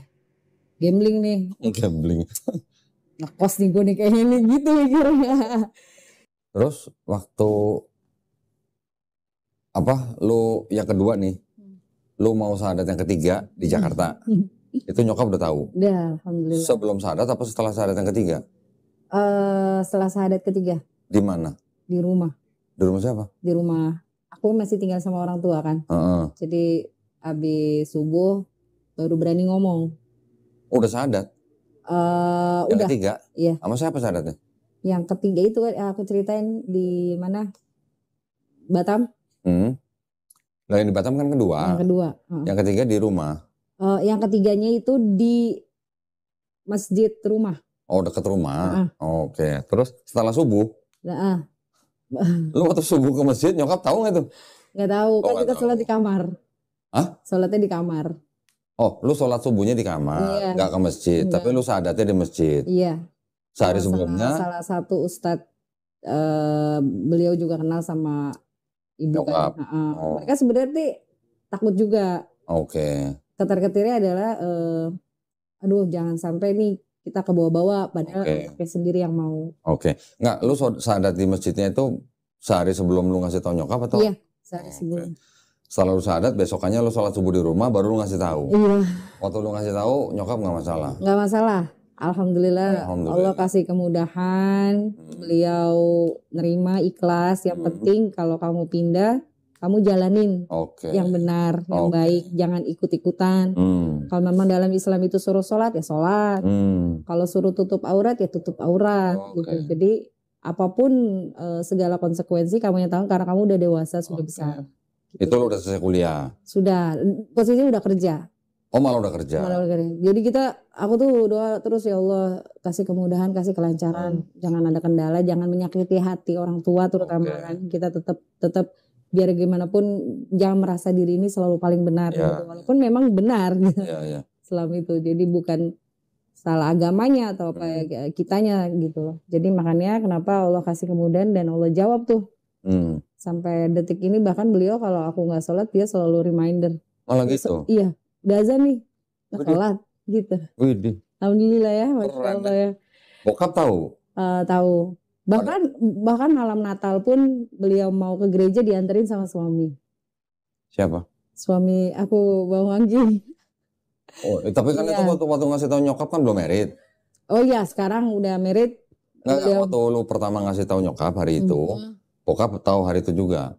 Gambling nih. Gambling. Ngekos nih gue nih kayaknya nih gitu mikirnya. Terus waktu apa lu yang kedua nih, lu mau syahadat yang ketiga di Jakarta, itu nyokap udah tahu? Udah, alhamdulillah. Sebelum syahadat apa setelah syahadat yang ketiga? Setelah syahadat ketiga. Di mana? Di rumah. Di rumah siapa? Di rumah. Aku masih tinggal sama orang tua kan. Jadi habis subuh baru berani ngomong. Udah syahadat? Yang Udah. ketiga? Iya. Sama siapa syahadatnya? Yang ketiga itu aku ceritain di mana? Batam. Nah, yang di Batam kan kedua. Yang kedua. Yang ketiga di rumah. Yang ketiganya itu di masjid rumah. Oh, dekat rumah. Oke. Terus setelah subuh? Lu waktu subuh ke masjid nyokap tahu nggak tuh? Nggak tahu. Kan kita sholat di kamar. Hah? Sholatnya di kamar. Oh, lu sholat subuhnya di kamar, nggak ke masjid. Tapi lu syahadatnya di masjid. Iya. Sehari sebelumnya? Salah satu ustadz, beliau juga kenal sama ibu kan. Mereka sebenarnya takut juga. Oke. Ketar-ketirnya adalah, aduh jangan sampai nih kita ke bawah-bawah, padahal anaknya sendiri yang mau. Oke. Nggak, lu syahadat di masjidnya itu sehari sebelum lu ngasih tahu nyokap atau? Iya, sehari sebelum. Setelah lu syahadat, besokannya lu sholat subuh di rumah, baru lu ngasih tahu. Iya. Waktu lu ngasih tahu, nyokap nggak masalah? Nggak masalah. Alhamdulillah, Allah kasih kemudahan, beliau nerima, ikhlas. Yang penting kalau kamu pindah, kamu jalanin yang benar, yang baik, jangan ikut-ikutan. Kalau memang dalam Islam itu suruh sholat, ya sholat. Kalau suruh tutup aurat, ya tutup aurat. Gitu. Jadi apapun segala konsekuensi kamu yang tahu karena kamu udah dewasa, sudah besar. Gitu. Itu lo udah selesai kuliah? Sudah, posisinya udah kerja. Oh malah udah kerja? Malah udah kerja. Jadi aku tuh doa terus, ya Allah kasih kemudahan, kasih kelancaran. Jangan ada kendala, jangan menyakiti hati orang tua terutama kan. Kita tetap biar gimana pun jangan merasa diri ini selalu paling benar gitu. Walaupun memang benar gitu. Selama itu. Jadi bukan salah agamanya atau apa kitanya gitu loh. Jadi makanya kenapa Allah kasih kemudahan dan Allah jawab tuh. Sampai detik ini bahkan beliau kalau aku nggak sholat dia selalu reminder. Malah gitu? Iya, udah azan nih, nggak sholat gitu. Widih. Alhamdulillah ya, Masya Allah ya. Bokap tahu? Tahu. Bahkan malam Natal pun beliau mau ke gereja dianterin sama suami. Siapa? Suami aku, Bang Wangji. Oh, tapi kan itu waktu ngasih tahu nyokap kan belum married. Oh iya, sekarang udah married. Nggak, waktu lu pertama ngasih tahu nyokap hari itu, bokap tahu hari itu juga.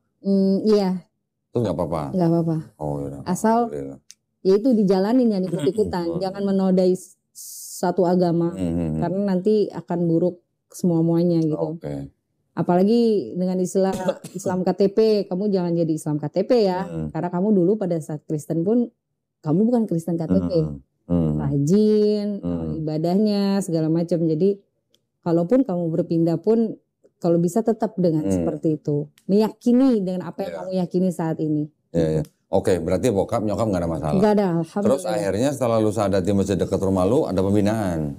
Iya. Terus nggak apa-apa? Nggak apa-apa. Oh iya. Asal ya itu dijalanin, jangan ikut-ikutan, jangan menodai satu agama, karena nanti akan buruk semua-muanya gitu. Apalagi dengan Islam KTP, kamu jangan jadi Islam KTP ya, karena kamu dulu pada saat Kristen pun kamu bukan Kristen KTP, rajin, ibadahnya segala macam. Jadi kalaupun kamu berpindah pun kalau bisa tetap dengan seperti itu, meyakini dengan apa yang kamu yakini saat ini. Oke, berarti bokap nyokap nggak ada masalah. Nggak ada. Terus akhirnya setelah lu syahadat di masjid dekat rumah lu ada pembinaan.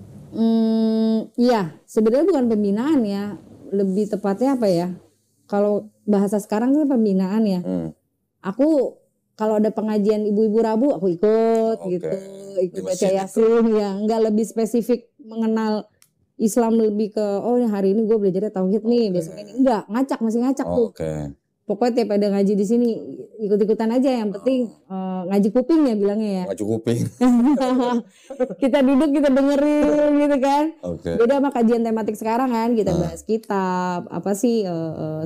Iya, sebenarnya bukan pembinaan ya, lebih tepatnya apa ya? Kalau bahasa sekarang itu pembinaan ya. Aku kalau ada pengajian ibu-ibu Rabu aku ikut gitu, ikut baca Yasin ya, nggak lebih spesifik mengenal Islam lebih ke hari ini gue belajar tauhid nih, besok ini enggak, masih ngacak tuh. Pokoknya tiap ada ngaji di sini ikut-ikutan aja, yang penting ngaji kuping ya bilangnya ya. Ngaji kuping. Kita duduk kita dengerin gitu kan. Beda sama kajian tematik sekarang kan, kita bahas kitab, apa sih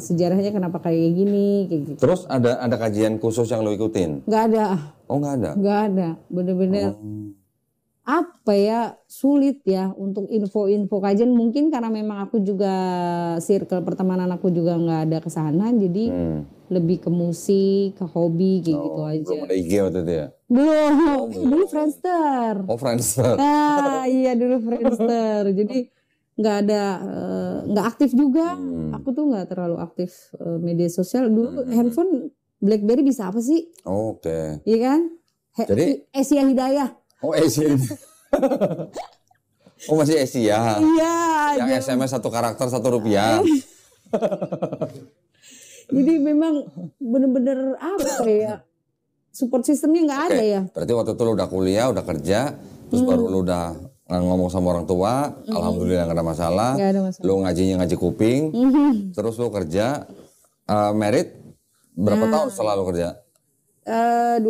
sejarahnya kenapa kayak gini kayak gitu. Terus ada kajian khusus yang lo ikutin? Nggak ada. Oh nggak ada? Nggak ada, bener-bener. Apa ya, sulit ya untuk info-info kajian, mungkin karena memang aku juga circle pertemanan aku juga nggak ada kesana, jadi lebih ke musik, ke hobi kayak gitu aja. Belum ada IG waktu itu ya? Belum, dulu Friendster. Oh Friendster. Iya dulu Friendster, jadi nggak ada, nggak aktif juga. Aku tuh nggak terlalu aktif media sosial dulu. Handphone BlackBerry bisa apa sih? Iya kan? Jadi Asia Hidayah. Oh Asia. Oh masih Asia. Iya. Yang SMS 1 karakter 1 rupiah. Jadi memang bener-bener apa ya, support sistemnya nggak ada ya. Berarti waktu itu lu udah kuliah, udah kerja, terus baru lu udah ngomong sama orang tua, alhamdulillah nggak ada masalah. Nggak ada masalah. Lu ngajinya ngaji kuping, terus lu kerja, merit berapa tahun setelah lu kerja? 2005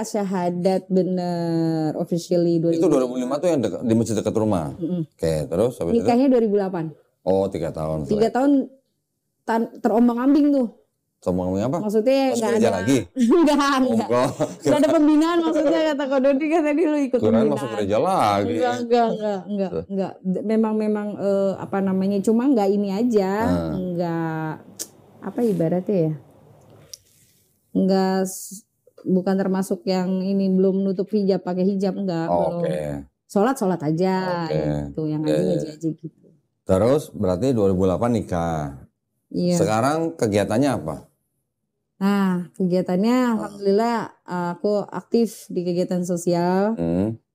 syahadat bener officially 2005. Itu 2005 tuh yang di masjid dekat rumah. Oke, terus habis itu? Nikahnya 2008. Oh, 3 tahun. 3 tahun terombang-ambing tuh. Sombong apa? Maksudnya Masuk nggak gereja ada. lagi? Enggak. Enggak. Nggak ada pembinaan maksudnya kata Ko Dodi kan tadi lu ikut Kirain pembinaan. masuk gereja lagi. Enggak. Memang apa namanya cuma nggak ini aja, nggak apa ibaratnya ya. Bukan termasuk yang ini belum nutup hijab, pakai hijab enggak, belum. Sholat aja gitu, yang ngaji aja gitu. Terus berarti 2008 nikah. Iya. Sekarang kegiatannya apa? Nah, kegiatannya alhamdulillah aku aktif di kegiatan sosial.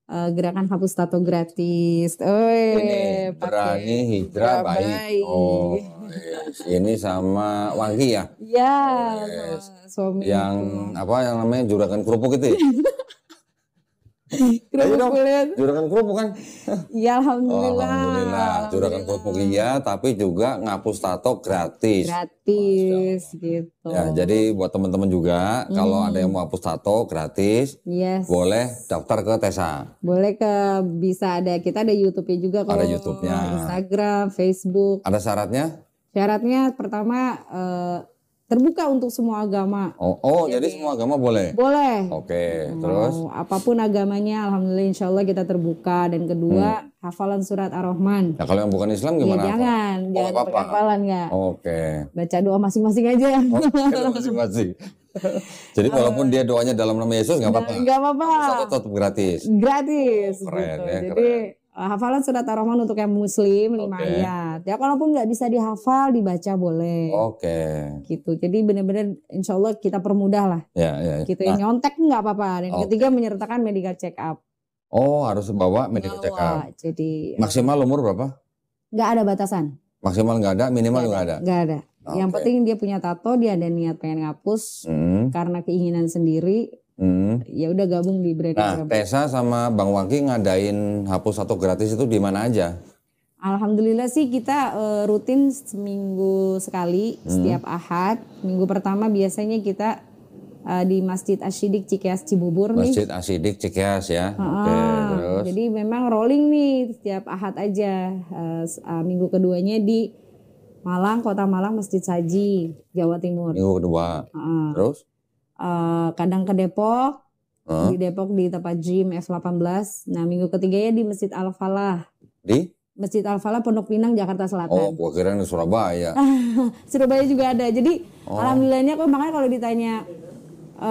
Gerakan hapus tato gratis. Ini berani hijrah baik. Oh, yes. Ini sama Wangki ya? Iya, yes. suami. Yang apa yang namanya juragan kerupuk itu ya? Kerupuk kulit. Juragan kerupuk kan? Iya, alhamdulillah. Alhamdulillah. Juragan kerupuk iya, tapi juga ngapus tato gratis. Gratis gitu. Ya, jadi buat teman-teman juga kalau ada yang mau hapus tato gratis, boleh daftar ke Tessa. Boleh bisa kita ada YouTube-nya juga kok. Ada YouTube-nya. Instagram, Facebook. Ada syaratnya? Syaratnya pertama terbuka untuk semua agama. Jadi semua agama boleh? Boleh. Oke, terus? Apapun agamanya, alhamdulillah insya Allah kita terbuka. Dan kedua, hafalan surat Ar-Rahman. Nah kalau yang bukan Islam gimana? Ya, jangan pakai hafalan nggak. Oke. Baca doa masing-masing aja. Masing-masing. Jadi walaupun dia doanya dalam nama Yesus nggak apa-apa? Nggak apa-apa. Satu tetap gratis? Gratis. Keren gitu. ya, Jadi hafalan surat Ar-Rahman untuk yang muslim 5 ayat. Ya kalaupun nggak bisa dihafal dibaca boleh. Gitu. Jadi benar-benar insya Allah kita permudah lah. Ya. Gitu. Nyontek nggak apa-apa. Dan ketiga menyertakan medical check up. Harus bawa medical check up. Jadi maksimal umur berapa? Nggak ada batasan. Maksimal nggak ada, minimal nggak ada. Nggak ada. Yang penting dia punya tato, dia ada niat pengen ngapus karena keinginan sendiri. Ya udah gabung di brand. Nah, Tessa sama Bang Wangki ngadain hapus tato gratis itu di mana aja? Alhamdulillah sih kita rutin seminggu sekali setiap Ahad. Minggu pertama biasanya kita di Masjid Asyidik Cikeas Cibubur nih. Masjid Asyidik Cikeas ya. Terus. Jadi memang rolling nih setiap Ahad aja. Minggu keduanya di Malang, Kota Malang, Masjid Saji, Jawa Timur. Minggu kedua. Terus? Kadang ke Depok, di Depok di tempat gym F18. Nah minggu ketiganya di Masjid Al-Falah. Di? Masjid Al-Falah Pondok Pinang Jakarta Selatan. Gua kira di Surabaya. Surabaya juga ada. Jadi alhamdulillahnya kok makanya kalau ditanya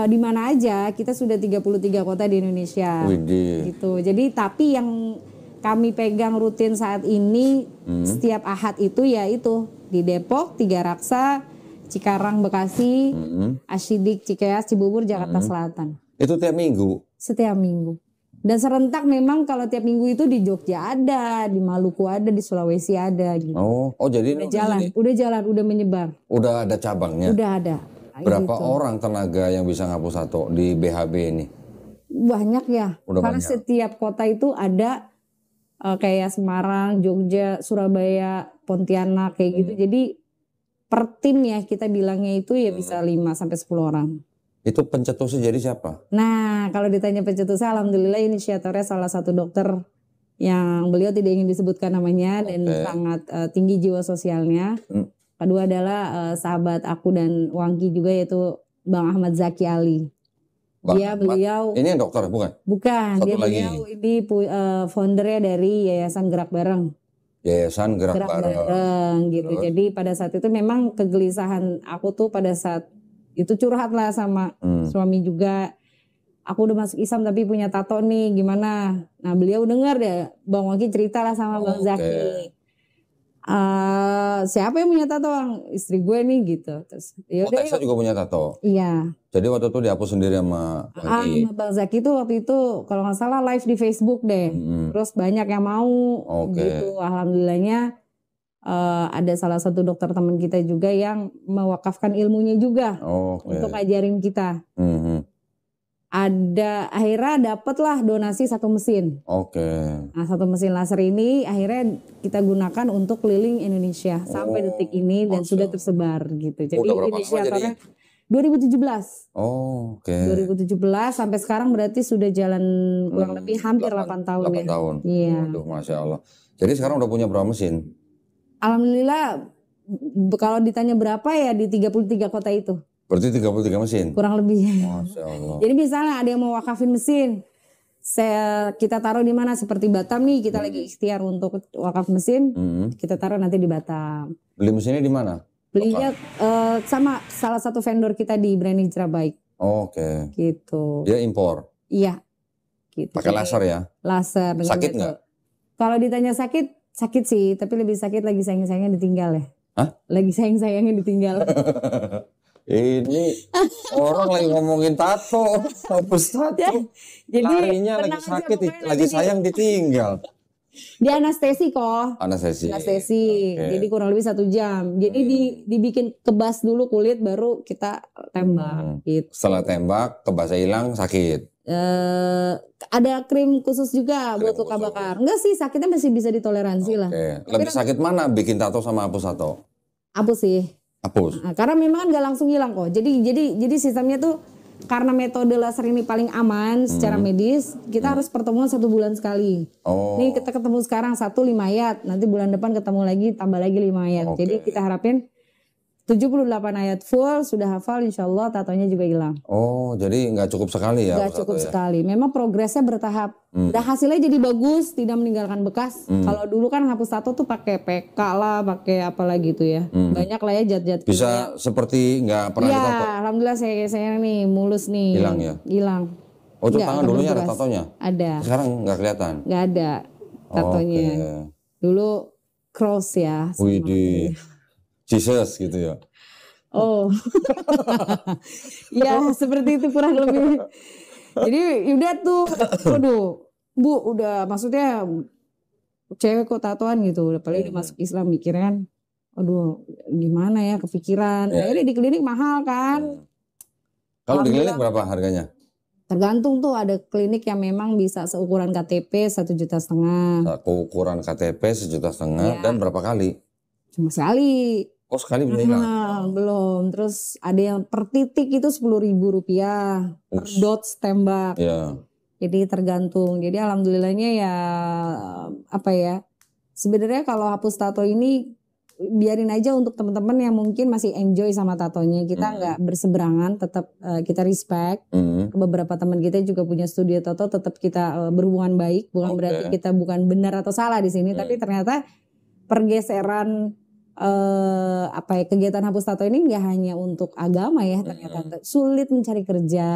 di mana aja, kita sudah 33 kota di Indonesia. Widih. Gitu. Jadi tapi yang kami pegang rutin saat ini setiap Ahad itu ya itu di Depok, Tiga Raksa, Cikarang, Bekasi, Asyidik, Cikeas, Cibubur, Jakarta Selatan. Itu tiap minggu? Setiap minggu. Dan serentak memang kalau tiap minggu itu di Jogja ada, di Maluku ada, di Sulawesi ada gitu. Jadi udah jalan, udah menyebar. Udah ada cabangnya? Udah ada. Berapa orang tenaga yang bisa ngapus tato di BHB ini? Banyak ya. Karena banyak. setiap kota itu ada kayak Semarang, Jogja, Surabaya, Pontianak kayak gitu. Jadi per tim ya kita bilangnya itu ya bisa 5 sampai 10 orang. Itu pencetusnya jadi siapa? Nah, kalau ditanya pencetusnya alhamdulillah inisiatornya salah satu dokter yang beliau tidak ingin disebutkan namanya dan sangat tinggi jiwa sosialnya. Kedua adalah sahabat aku dan Wangki juga yaitu Bang Ahmad Zaki Ali. Beliau ini dokter bukan? Bukan, Satu dia lagi. beliau ini foundernya dari Yayasan Gerak Bareng. Yayasan Gerak Bareng gitu. Jadi pada saat itu memang kegelisahan aku tuh pada saat itu curhat lah sama suami juga. Aku udah masuk Islam tapi punya tato nih gimana? Nah beliau dengar deh Bang Wangki cerita lah sama Bang Zaki. Siapa yang punya tato Bang? Istri gue nih gitu. Terus yaudah, Tessa juga punya tato? Iya. Jadi waktu itu dihapus sendiri sama Wangki? Bang Zaki tuh waktu itu kalau nggak salah live di Facebook deh. Terus banyak yang mau gitu. Alhamdulillahnya ada salah satu dokter teman kita juga yang mewakafkan ilmunya juga untuk ngajarin kita. akhirnya dapatlah donasi 1 mesin. Oke. Nah 1 mesin laser ini akhirnya kita gunakan untuk keliling Indonesia sampai detik ini dan sudah tersebar gitu. Jadi Udah berapa lama inisiatornya jadinya? 2017. Oh, oke. 2017 sampai sekarang berarti sudah jalan kurang lebih hampir 8 tahun 8 ya. tahun. Iya. Waduh, Masya Allah. Jadi sekarang udah punya berapa mesin? Alhamdulillah kalau ditanya berapa ya di 33 kota itu. Berarti 33 mesin? Kurang lebih. Masya Allah. Jadi misalnya ada yang mau wakafin mesin, kita taruh di mana seperti Batam nih, kita lagi ikhtiar untuk wakaf mesin, kita taruh nanti di Batam. Beli mesinnya di mana? Belinya sama salah satu vendor kita di Brand Hijrah Baik. Oke. Gitu. Dia impor? Iya. Gitu. Pakai laser ya? Laser. Sakit nggak? Kalau ditanya sakit sih, tapi lebih sakit lagi sayang-sayangnya ditinggal ya. Hah? Lagi sayang-sayangnya ditinggal. Ini orang lagi ngomongin tato, hapus tato. Jadi larinya lagi tenang aja, sakit, pokoknya lagi nanti sayang ditinggal. Dia anestesi kok. Anestesi. Anestesi. Oke. Jadi kurang lebih 1 jam. Jadi dibikin kebas dulu kulit baru kita tembak. Gitu. Setelah tembak, kebasa hilang, sakit. Ada krim khusus juga Krim buat luka khusus. bakar. Enggak sih, sakitnya masih bisa ditoleransi lah. Oke. Lebih sakit mana bikin tato sama hapus tato? Hapus sih. Hapus. Nah, karena memang kan gak langsung hilang kok. Jadi sistemnya tuh karena metode laser ini paling aman secara medis, kita harus pertemuan 1 bulan sekali. Oh. Nih kita ketemu sekarang 1 5 ayat, nanti bulan depan ketemu lagi tambah lagi 5 ayat. Oke. Jadi kita harapin 78 ayat full sudah hafal, insya Allah tatonya juga hilang. Oh, jadi nggak cukup sekali ya? Gak hapus cukup tato ya? sekali. Memang progresnya bertahap. Dan hasilnya jadi bagus, tidak meninggalkan bekas. Kalau dulu kan hapus tato tuh pakai PK lah, pakai apa lagi tuh ya. Banyak lah ya zat-zat. Bisa seperti nggak pernah Iya, ditato? alhamdulillah saya nih mulus nih. Hilang ya? Hilang. Oh, itu Nggak tangan dulunya ada berberas. tatonya? Ada. Sekarang nggak kelihatan? Nggak ada tatonya. Oke. Dulu cross ya. Wih, di Jesus gitu ya? Oh. Ya seperti itu kurang lebih. Jadi udah tuh, waduh, Bu udah maksudnya cewek kok tatoan gitu. Apalagi udah masuk Islam mikirnya kan, aduh gimana ya kepikiran. Akhirnya di klinik mahal kan. Kalau di klinik berapa harganya? Tergantung tuh ada klinik yang memang bisa seukuran KTP 1,5 juta. Ukuran KTP 1,5 juta dan berapa kali? Cuma sekali. Oh, sekali bisa hilang? Belum. Terus ada yang per titik itu 10.000 rupiah. Per dots tembak. Iya. Jadi tergantung. Jadi alhamdulillahnya ya apa ya. Sebenarnya kalau hapus tato ini biarin aja untuk teman-teman yang mungkin masih enjoy sama tatonya. Kita nggak berseberangan, tetap kita respect. Beberapa teman kita juga punya studio tato, tetap kita berhubungan baik. Bukan berarti kita bukan benar atau salah di sini, tapi ternyata pergeseran apa ya, kegiatan hapus tato ini nggak hanya untuk agama ya, ternyata sulit mencari kerja.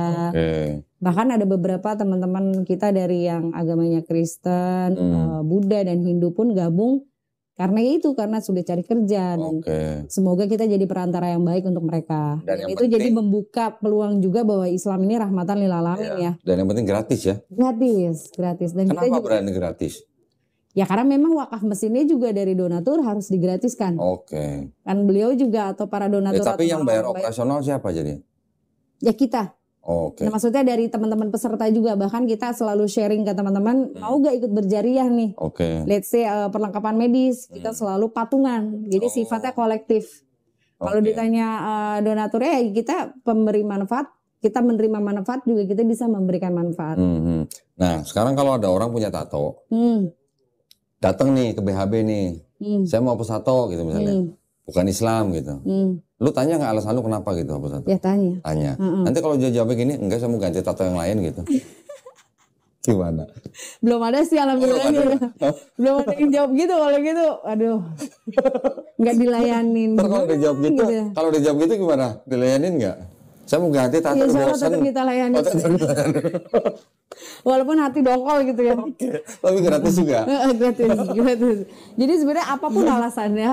Bahkan ada beberapa teman-teman kita dari yang agamanya Kristen, Buddha dan Hindu pun gabung karena itu, karena sudah cari kerja. Dan semoga kita jadi perantara yang baik untuk mereka. Dan itu penting, jadi membuka peluang juga bahwa Islam ini rahmatan lil alamin ya. Dan yang penting gratis ya. Gratis. Dan kenapa kita juga berani gratis? Ya karena memang wakaf mesinnya juga dari donatur harus digratiskan. Kan beliau juga atau para donatur. Tapi yang bayar operasional siapa jadi? Ya kita. Nah, maksudnya dari teman-teman peserta juga. Bahkan kita selalu sharing ke teman-teman, mau gak ikut berjariah nih. Let's say perlengkapan medis, kita selalu patungan. Jadi sifatnya kolektif. Kalau ditanya donaturnya ya kita pemberi manfaat. Kita menerima manfaat juga kita bisa memberikan manfaat. Nah sekarang kalau ada orang punya tato. Datang nih ke BHB nih, saya mau hapus tato gitu misalnya, bukan Islam gitu. Lu tanya nggak alasan lu kenapa gitu hapus tato? Ya tanya. Nanti kalau dia jawab gini, enggak saya mau ganti tato yang lain gitu. Gimana? Belum ada sih alhamdulillah. Belum ada yang jawab gitu. Kalau gitu, aduh, nggak dilayanin. Kalau dia jawab gitu, kalau dia jawab gitu gimana? Dilayanin nggak? Saya mau ganti tato ya, bosan. Tetap kita layani. Walaupun hati dongkol gitu ya. Tapi gratis juga. gratis. Jadi sebenarnya apapun alasannya,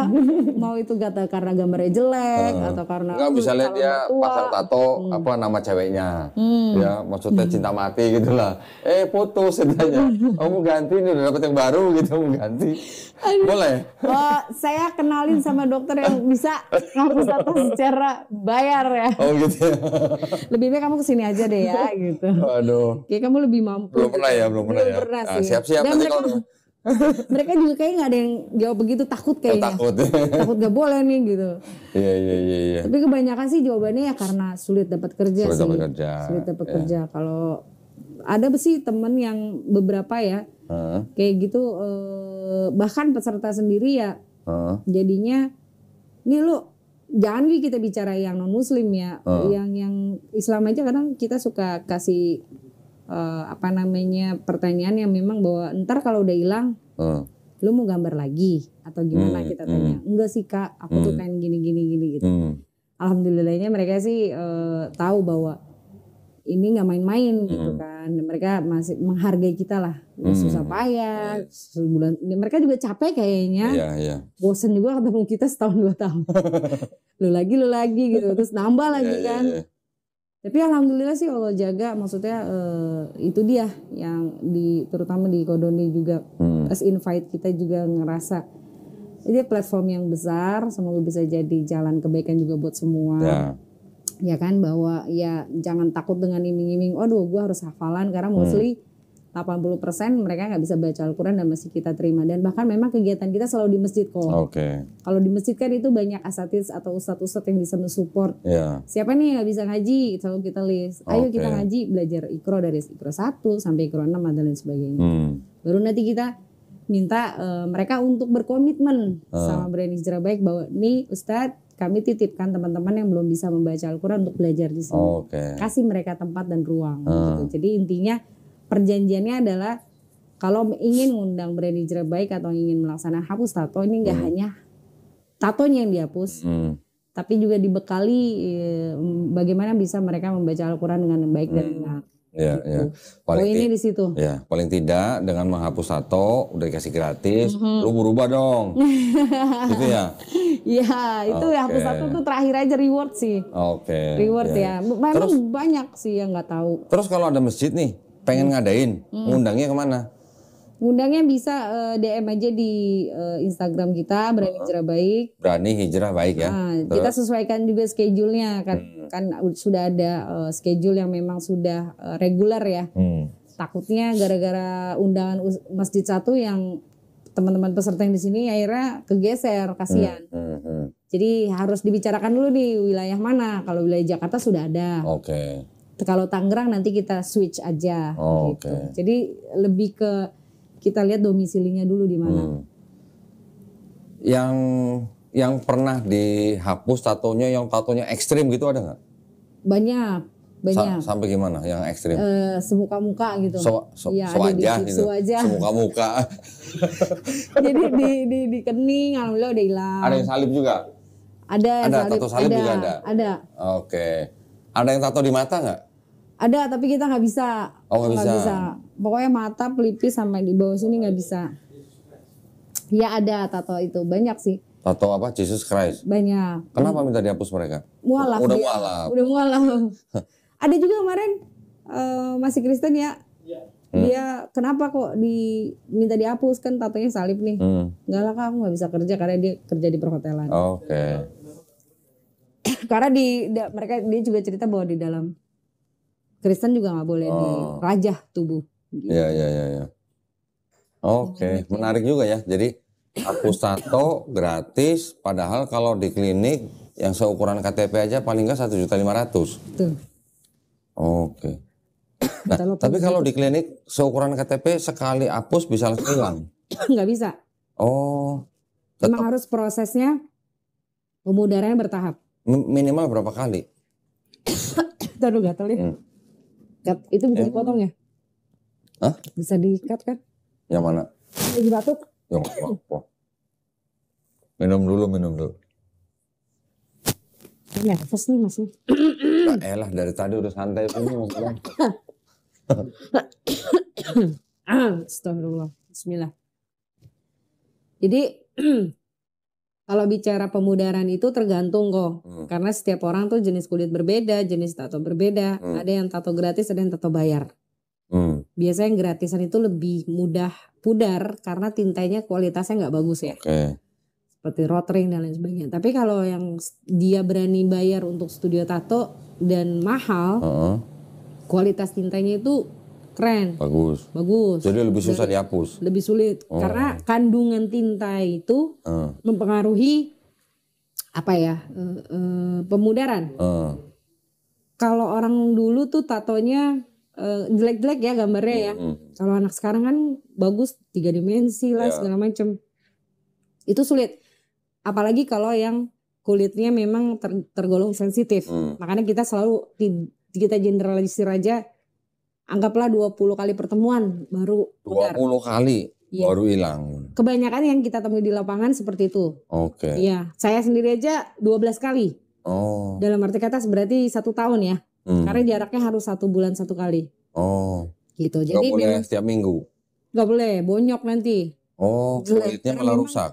mau itu karena gambarnya jelek atau karena nggak bisa lihat dia pasang tato apa nama ceweknya, ya maksudnya cinta mati gitulah. Putus sebenarnya. Kamu ganti nih udah dapet yang baru gitu, mau ganti. Boleh? Saya kenalin sama dokter yang bisa ngapus tato secara bayar ya. Gitu ya. Lebih baik kamu kesini aja deh ya gitu. Waduh. Kayak kamu lebih mampu. Belum pernah ya, belum pernah ya. Pernah Nah, sih. siap-siap Dan nanti mereka, kalau mereka juga kayaknya nggak ada yang jawab begitu, takut kayaknya. takut. Takut gak boleh nih gitu. Iya. Tapi kebanyakan sih jawabannya ya karena sulit dapat kerja Sulit sih. dapat kerja. Sulit dapat Ya. kerja. Kalau ada sih temen yang beberapa ya kayak gitu, bahkan peserta sendiri ya jadinya nih lu jangan kita bicara yang non muslim ya, yang Islam aja kadang kita suka kasih pertanyaan yang memang bahwa ntar kalau udah hilang lu mau gambar lagi atau gimana, kita tanya. Enggak sih Kak, aku tuh kan gini gitu. Alhamdulillahnya mereka sih tahu bahwa ini nggak main-main gitu kan. Mereka masih menghargai kita lah. Susah payah, sebulan. Mereka juga capek kayaknya. Iya. Bosen juga ketemu kita setahun 2 tahun. lu lagi gitu. Terus nambah lagi kan. Iya. Tapi alhamdulillah sih Allah jaga. Maksudnya itu dia yang terutama di Kodoni juga. As invite kita juga ngerasa ini platform yang besar. Semoga bisa jadi jalan kebaikan juga buat semua. Ya kan, bahwa ya jangan takut dengan iming-iming, aduh gue harus hafalan, karena mostly 80% mereka nggak bisa baca Al-Quran dan masih kita terima. Dan bahkan memang kegiatan kita selalu di masjid kok. Kalau di masjid kan itu banyak asatiz atau ustadz-ustadz yang bisa mensupport. Siapa nih yang nggak bisa ngaji, selalu kita list, ayo kita ngaji, belajar Iqra dari Iqra 1 sampai Iqra 6 dan lain sebagainya. Baru nanti kita minta mereka untuk berkomitmen sama Brand Hijrah Baik bahwa nih Ustadz, kami titipkan teman-teman yang belum bisa membaca Al-Quran untuk belajar di sini. Kasih mereka tempat dan ruang. Gitu. Jadi intinya perjanjiannya adalah kalau ingin mengundang Brand Hijrah Baik atau ingin melaksanakan hapus tato, ini nggak hanya tatonya yang dihapus, tapi juga dibekali bagaimana bisa mereka membaca Al-Quran dengan baik dan benar. Iya. Poinnya di situ. Ya, paling tidak dengan menghapus tato udah dikasih gratis, lu berubah dong. Gitu ya. Iya, itu hapus tato tuh terakhir aja reward sih. Reward ya. Memang terus, banyak sih yang nggak tahu. Terus kalau ada masjid nih, pengen ngadain, ngundangnya kemana? Ngundangnya bisa DM aja di Instagram kita Berani Hijrah Baik. Berani Hijrah Baik ya. Kita sesuaikan juga schedule-nya kan sudah ada schedule yang memang sudah reguler ya. Takutnya gara-gara undangan masjid satu yang teman-teman peserta yang di sini akhirnya kegeser, kasihan. Jadi harus dibicarakan dulu nih wilayah mana. Kalau wilayah Jakarta sudah ada. Kalau Tangerang nanti kita switch aja. Gitu. Jadi lebih ke kita lihat domisilinya dulu di mana. Yang pernah dihapus tatonya, yang tatonya ekstrim gitu ada nggak? Banyak. Sampai gimana yang ekstrim? Semuka-muka gitu. Sewajah gitu. Semuka-muka. Jadi di kening, alhamdulillah udah hilang. Ada yang salib juga? Ada tato salib juga ada? Ada. Ada yang tato di mata nggak? Ada, tapi kita nggak bisa. Nggak bisa. Pokoknya mata, pelipis sampai di bawah sini nggak bisa. Ya ada tato itu, banyak sih. Tato apa? Jesus Christ? Banyak. Kenapa minta dihapus mereka? Mualaf. Udah mualaf. Ada juga kemarin masih Kristen ya. Dia kenapa kok minta dihapus, kan tatonya salib nih. Enggak lah Kak, aku nggak bisa kerja karena dia kerja di perhotelan. Karena dia juga cerita bahwa di dalam Kristen juga nggak boleh dirajah tubuh. Iya. Menarik juga ya. Jadi hapus tato gratis, padahal kalau di klinik yang seukuran KTP aja paling nggak 1.500.000. Tuh. Nah, tapi kalau di klinik seukuran KTP sekali hapus bisa langsung hilang? Nggak bisa. Memang harus prosesnya pemudarannya bertahap. Minimal berapa kali? Taduh gatel ya. Itu bisa dipotong ya? Bisa di-cut kan? Yang mana? Lagi batuk. Yang apa? Minum dulu. Nervous nih masih. Elah dari tadi udah santai ini maksudnya. Astagfirullah. Bismillah. Jadi kalau bicara pemudaran itu tergantung kok. Karena setiap orang tuh jenis kulit berbeda, jenis tato berbeda. Ada yang tato gratis, ada yang tato bayar. Biasanya yang gratisan itu lebih mudah pudar karena tintanya kualitasnya nggak bagus ya. seperti rotring dan lain sebagainya. Tapi kalau yang dia berani bayar untuk studio tato dan mahal, kualitas tintanya itu keren, bagus. Jadi lebih susah dihapus. Lebih sulit karena kandungan tinta itu mempengaruhi apa ya, pemudaran. Kalau orang dulu tuh tatonya jelek-jelek ya gambarnya ya. Kalau anak sekarang kan bagus 3 dimensi lah segala macam. Itu sulit. Apalagi kalau yang kulitnya memang tergolong sensitif. Makanya kita selalu kita generalisir aja, anggaplah 20 kali pertemuan baru 20 kali baru hilang. Kebanyakan yang kita temui di lapangan seperti itu. Oke. Iya, saya sendiri aja 12 kali. Dalam arti kata berarti 1 tahun ya. Karena jaraknya harus 1 bulan 1 kali. Gitu. Jadi gak boleh memang setiap minggu. Gak boleh, bonyok nanti. Kulitnya malah rusak.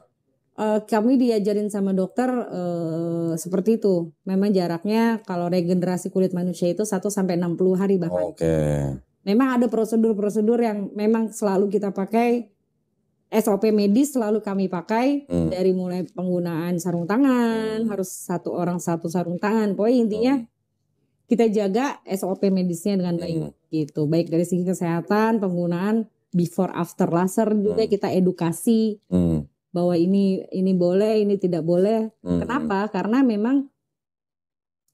Kami diajarin sama dokter seperti itu. Memang jaraknya kalau regenerasi kulit manusia itu 1 sampai 60 hari bahkan. Memang ada prosedur-prosedur yang memang selalu kita pakai. SOP medis selalu kami pakai. Dari mulai penggunaan sarung tangan, harus 1 orang 1 sarung tangan. Pokoknya intinya kita jaga SOP medisnya dengan baik. Gitu. Baik dari segi kesehatan, penggunaan before after laser juga kita edukasi. Bahwa ini boleh, ini tidak boleh. Kenapa? Karena memang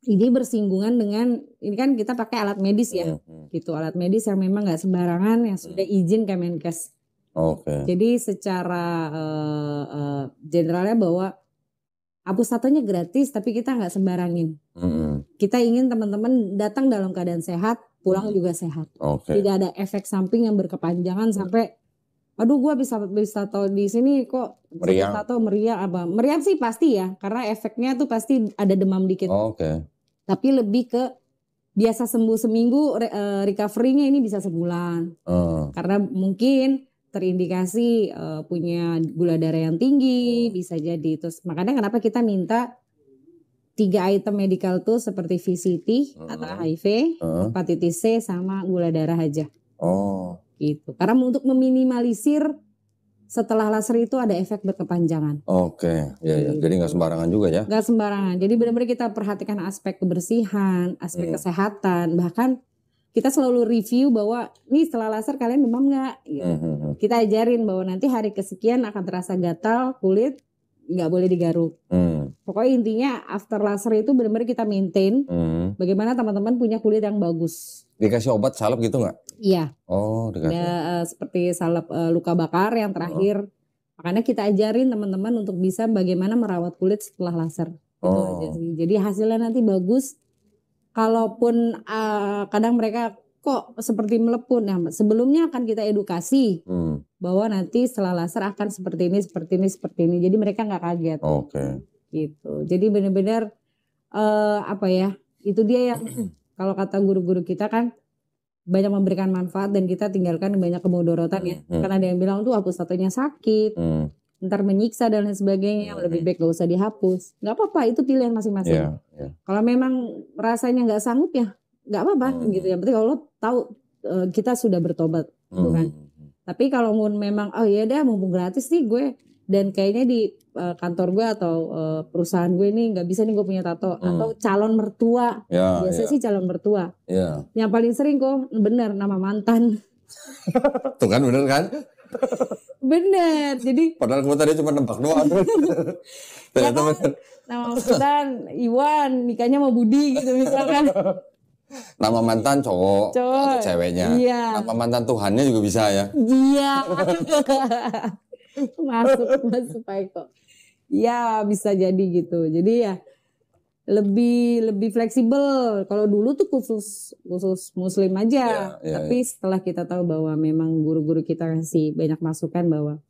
ini bersinggungan dengan, ini kan kita pakai alat medis ya. Gitu, alat medis yang memang gak sembarangan, yang sudah izin Kemenkes. Jadi secara generalnya bahwa hapus tatonya gratis, tapi kita gak sembarangin. Kita ingin teman-teman datang dalam keadaan sehat, pulang juga sehat. Tidak ada efek samping yang berkepanjangan sampai aduh gue bisa tato di sini kok meriang. Tato meriang apa? Meriang sih pasti ya, karena efeknya tuh pasti ada demam dikit. Tapi lebih ke biasa sembuh seminggu, recovery-nya ini bisa sebulan. Karena mungkin terindikasi punya gula darah yang tinggi, bisa jadi. Terus makanya kenapa kita minta 3 item medical tuh seperti VCT atau HIV, hepatitis C sama gula darah aja. Gitu. Karena untuk meminimalisir setelah laser itu ada efek berkepanjangan. Jadi nggak sembarangan juga ya? Nggak sembarangan. Jadi benar-benar kita perhatikan aspek kebersihan, aspek kesehatan. Bahkan kita selalu review bahwa nih setelah laser kalian demam nggak? Gitu. Kita ajarin bahwa nanti hari kesekian akan terasa gatal kulit, nggak boleh digaruk. Pokoknya intinya after laser itu benar-benar kita maintain bagaimana teman-teman punya kulit yang bagus. Dikasih obat salep gitu nggak? Iya. Dikasih. Seperti salep luka bakar yang terakhir. Makanya kita ajarin teman-teman untuk bisa bagaimana merawat kulit setelah laser. Itu aja sih. Jadi hasilnya nanti bagus. Kalaupun kadang mereka kok seperti melepun. Nah, sebelumnya akan kita edukasi bahwa nanti setelah laser akan seperti ini, seperti ini, seperti ini. Jadi mereka nggak kaget. Gitu. Jadi benar-benar apa ya? Itu dia yang kalau kata guru-guru kita kan banyak memberikan manfaat dan kita tinggalkan banyak kemudorotan ya. Karena ada yang bilang tuh hapus tatonya sakit, ntar menyiksa dan lain sebagainya. Lebih baik gak usah dihapus. Gak apa-apa, itu pilihan masing-masing. Kalau memang rasanya gak sanggup ya gak apa-apa gitu. Yang penting kalau lo tahu kita sudah bertobat, bukan. Tapi kalau memang oh ya deh mumpung gratis nih gue, dan kayaknya di kantor gue atau perusahaan gue nih nggak bisa nih gue punya tato, atau calon mertua, biasanya sih calon mertua. Yang paling sering kok bener nama mantan. Tuh kan bener kan? Bener, jadi padahal gue tadi cuma nebak doang. Ya kan, nama mantan Iwan, nikahnya sama Budi gitu misalkan. Nama mantan cowok atau ceweknya. Nama mantan Tuhannya juga bisa ya. masuk Pak Eko. Ya bisa jadi gitu. Jadi ya lebih fleksibel. Kalau dulu tuh khusus muslim aja. Tapi setelah kita tahu bahwa memang guru-guru kita kasih banyak masukan bahwa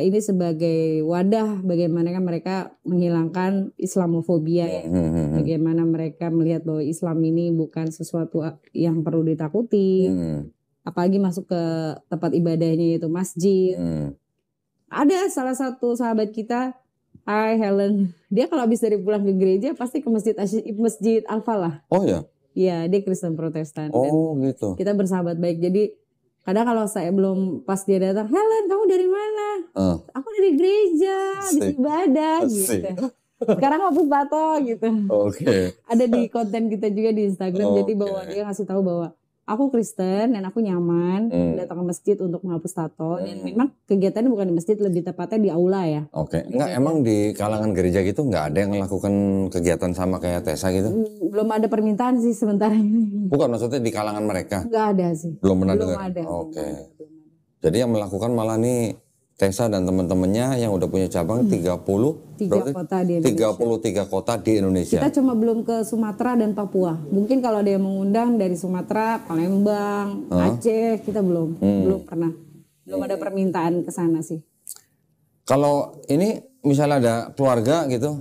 ini sebagai wadah bagaimana mereka menghilangkan Islamofobia ya. Bagaimana mereka melihat bahwa Islam ini bukan sesuatu yang perlu ditakuti. Apalagi masuk ke tempat ibadahnya yaitu masjid. Ada salah satu sahabat kita, Helen, dia kalau habis dari pulang ke gereja pasti ke masjid Al-Falah. Oh ya? Iya, dia Kristen Protestan. Oh gitu. Kita bersahabat baik. Jadi Kadang kalau saya belum pas dia datang, Helen kamu dari mana? Aku dari gereja, habis ibadah gitu. Sekarang hapus tato gitu. Oke. Ada di konten kita juga di Instagram, jadi bahwa dia ngasih tahu bahwa aku Kristen dan aku nyaman datang ke masjid untuk menghapus tato. Dan memang kegiatannya bukan di masjid, lebih tepatnya di aula ya. Oke. Enggak, emang di kalangan gereja gitu nggak ada yang melakukan kegiatan sama kayak Tessa gitu? Belum ada permintaan sih sementara ini. Bukan, maksudnya di kalangan mereka? Nggak ada sih. Belum pernah Belum dengar? ada. Oke. Jadi yang melakukan malah nih Tessa dan teman-temannya yang udah punya cabang 3 kota di Indonesia. 33 kota di Indonesia. Kita cuma belum ke Sumatera dan Papua. Mungkin kalau ada yang mengundang dari Sumatera, Palembang, Aceh, kita belum pernah. Belum ada permintaan ke sana sih. Kalau ini misalnya ada keluarga gitu,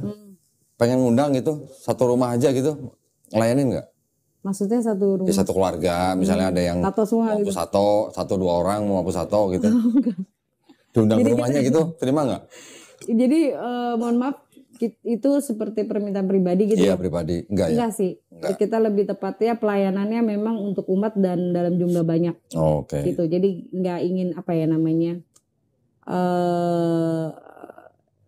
pengen ngundang gitu, satu rumah aja gitu, ngelayanin nggak? Maksudnya satu rumah? Ya, satu keluarga, misalnya ada yang tato semua mau gitu. satu dua orang mau hapus tato gitu. Diundang ke rumahnya gitu, terima nggak? Jadi mohon maaf, itu seperti permintaan pribadi gitu. Iya, pribadi. Enggak sih. Enggak. Kita lebih tepatnya pelayanannya memang untuk umat dan dalam jumlah banyak. Oke. Gitu. Jadi nggak ingin apa ya namanya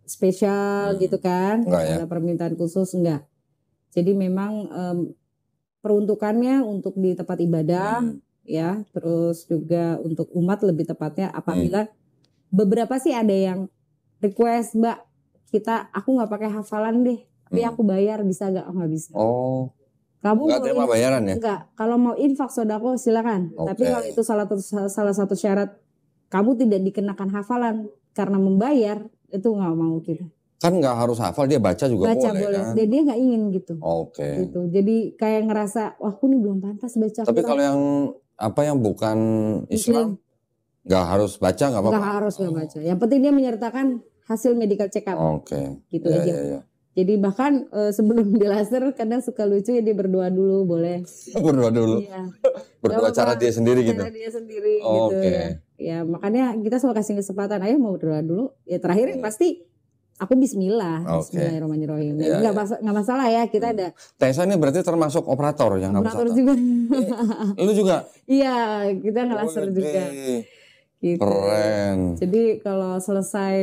spesial gitu kan. Enggak ya? Ada permintaan khusus enggak. Jadi memang peruntukannya untuk di tempat ibadah ya, terus juga untuk umat lebih tepatnya apabila beberapa sih ada yang request, Mbak, aku nggak pakai hafalan deh, tapi aku bayar, bisa nggak? Oh, nggak bisa. Oh. Kamu nggak terima bayaran ya? Enggak. Kalau mau infak sodako silakan. Tapi kalau itu salah satu syarat kamu tidak dikenakan hafalan karena membayar, itu nggak mau kita. Kan nggak harus hafal, dia baca juga boleh. Kan? Dia nggak ingin gitu. Oke. Gitu. Jadi kayak ngerasa, wah aku nih belum pantas baca. Tapi kalau yang bukan Islam, nggak harus baca, nggak apa-apa? Nggak harus nggak baca. Yang penting dia menyertakan hasil medical check up. Oke. Gitu aja. Ya. Jadi bahkan sebelum di laser kadang suka lucu ya, dia berdoa dulu boleh. Berdoa dulu. Iya. Berdoa cara dia sendiri gitu. Cara dia sendiri gitu. Ya makanya kita selalu kasih kesempatan, ayo mau berdoa dulu. Ya terakhir pasti aku bismillah. Bismillahirrahmanirrahim. Nggak masalah ya, kita ada. Tessa ini berarti termasuk operator yang operator juga. Lu juga? Iya, kita ngelaser juga. Gitu. Keren. Jadi kalau selesai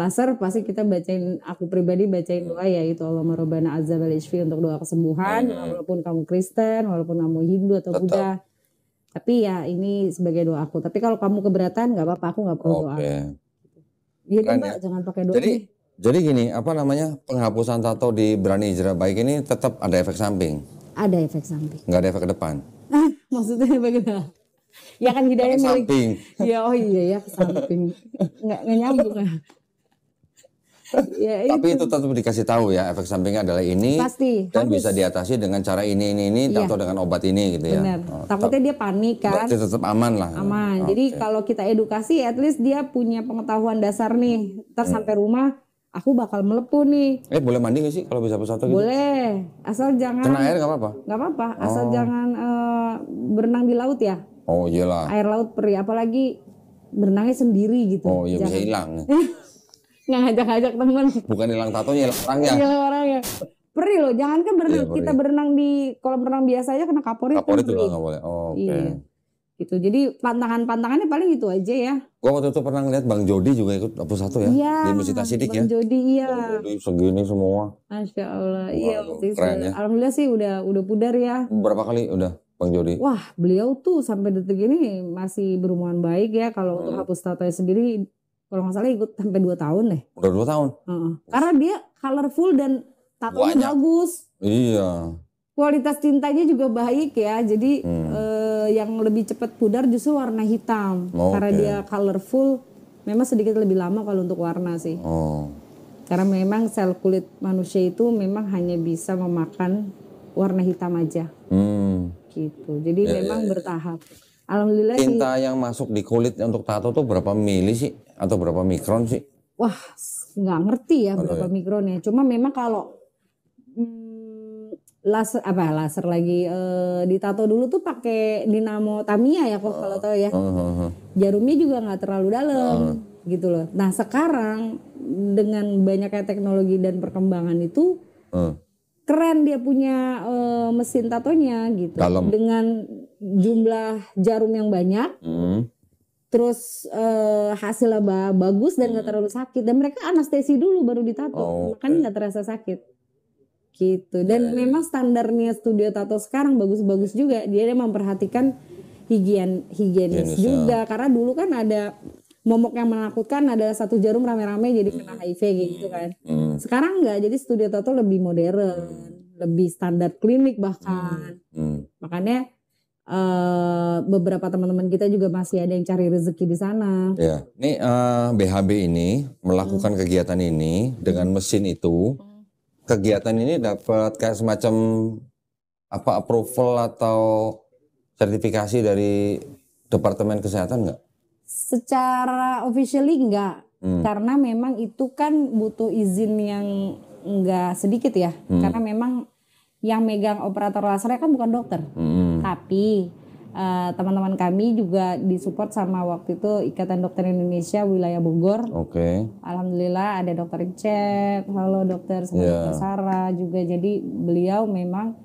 laser pasti kita bacain, aku pribadi bacain doa ya itu Allahumma rabbana azza wal ishfi untuk doa kesembuhan. Walaupun kamu Kristen, walaupun kamu Hindu atau Buddha, tapi ya ini sebagai doa aku. Tapi kalau kamu keberatan nggak apa-apa, aku nggak perlu doa. Iya Mbak, jangan pakai doa. Jadi gini, apa namanya, penghapusan tato di Berani Hijrah Baik ini tetap ada efek samping? Ada efek samping. Nggak ada efek ke depan? Maksudnya bagaimana? Ya kan hidayah samping. Ya ya ke samping. Nggak nyambung ya. Ya, tapi itu tetap dikasih tahu ya, efek sampingnya adalah ini. Pasti. Dan bisa diatasi dengan cara ini atau dengan obat ini gitu ya. Benar. Takutnya dia panik kan. Berarti tetap aman lah. Aman. Jadi kalau kita edukasi, at least dia punya pengetahuan dasar nih. Ntar sampai rumah, aku bakal melepuh nih. Boleh mandi gak sih kalau bisa hapus tato gitu? Boleh. Asal jangan. Kena air gak apa-apa? Gak apa-apa. Asal jangan berenang di laut ya. Oh iyalah. Air laut perih, apalagi berenangnya sendiri gitu. Oh iya, bisa hilang. Nggak ngajak-ngajak temen. Bukan hilang tatonya, hilang orangnya. Hilang orangnya. Perih loh, jangan kan berenang, kita berenang di kolam renang biasa aja kena kaporit. Kaporit juga nggak boleh. Oke. Iya. Gitu. Jadi pantangannya paling itu aja ya. Gua waktu itu pernah ngeliat Bang Jody juga ikut hapus tato ya. Iya, di Masjid Asidik ya. Bang Jody iya. Bang Jody segini semua. Masya Allah. Iya. Keren ya. Alhamdulillah sih udah pudar ya. Berapa kali udah Bang Jody? Wah, beliau tuh sampai detik ini masih berhubungan baik ya. Kalau untuk hapus tato sendiri, kalau nggak salah ikut sampai 2 tahun deh. Udah 2 tahun? Karena dia colorful dan tatonya bagus. Iya. Kualitas tintanya juga baik ya. Jadi yang lebih cepat pudar justru warna hitam. Karena dia colorful, memang sedikit lebih lama kalau untuk warna sih. Karena memang sel kulit manusia itu memang hanya bisa memakan warna hitam aja. Gitu. Jadi memang bertahap. Alhamdulillah tinta yang masuk di kulit untuk tato tuh berapa mili sih? Atau berapa mikron sih? Wah, nggak ngerti ya berapa mikronnya. Cuma memang kalau laser lagi ditato dulu tuh pakai dinamo Tamiya ya kalau tahu ya. Jarumnya juga nggak terlalu dalam gitu loh. Nah sekarang dengan banyaknya teknologi dan perkembangan itu keren dia punya mesin tatonya gitu. Dalam. Dengan jumlah jarum yang banyak, terus hasilnya bagus dan nggak terlalu sakit, dan mereka anestesi dulu baru ditato, makanya nggak terasa sakit gitu. Dan memang standarnya studio tato sekarang bagus-bagus juga, dia memperhatikan higienis juga, karena dulu kan ada momok yang menakutkan, ada satu jarum rame-rame jadi kena HIV gitu kan. Sekarang enggak, jadi studio tato lebih modern, lebih standar klinik bahkan. Makanya beberapa teman-teman kita juga masih ada yang cari rezeki di sana. Ya, ini BHB ini melakukan kegiatan ini dengan mesin itu. Kegiatan ini dapat kayak semacam apa approval atau sertifikasi dari Departemen Kesehatan nggak? Secara officially enggak, karena memang itu kan butuh izin yang enggak sedikit ya, karena memang yang megang operator lasernya kan bukan dokter, tapi teman-teman kami juga disupport sama waktu itu Ikatan Dokter Indonesia wilayah Bogor. Alhamdulillah ada dokter Icep, halo dokter, sama dokter Sarah juga, jadi beliau memang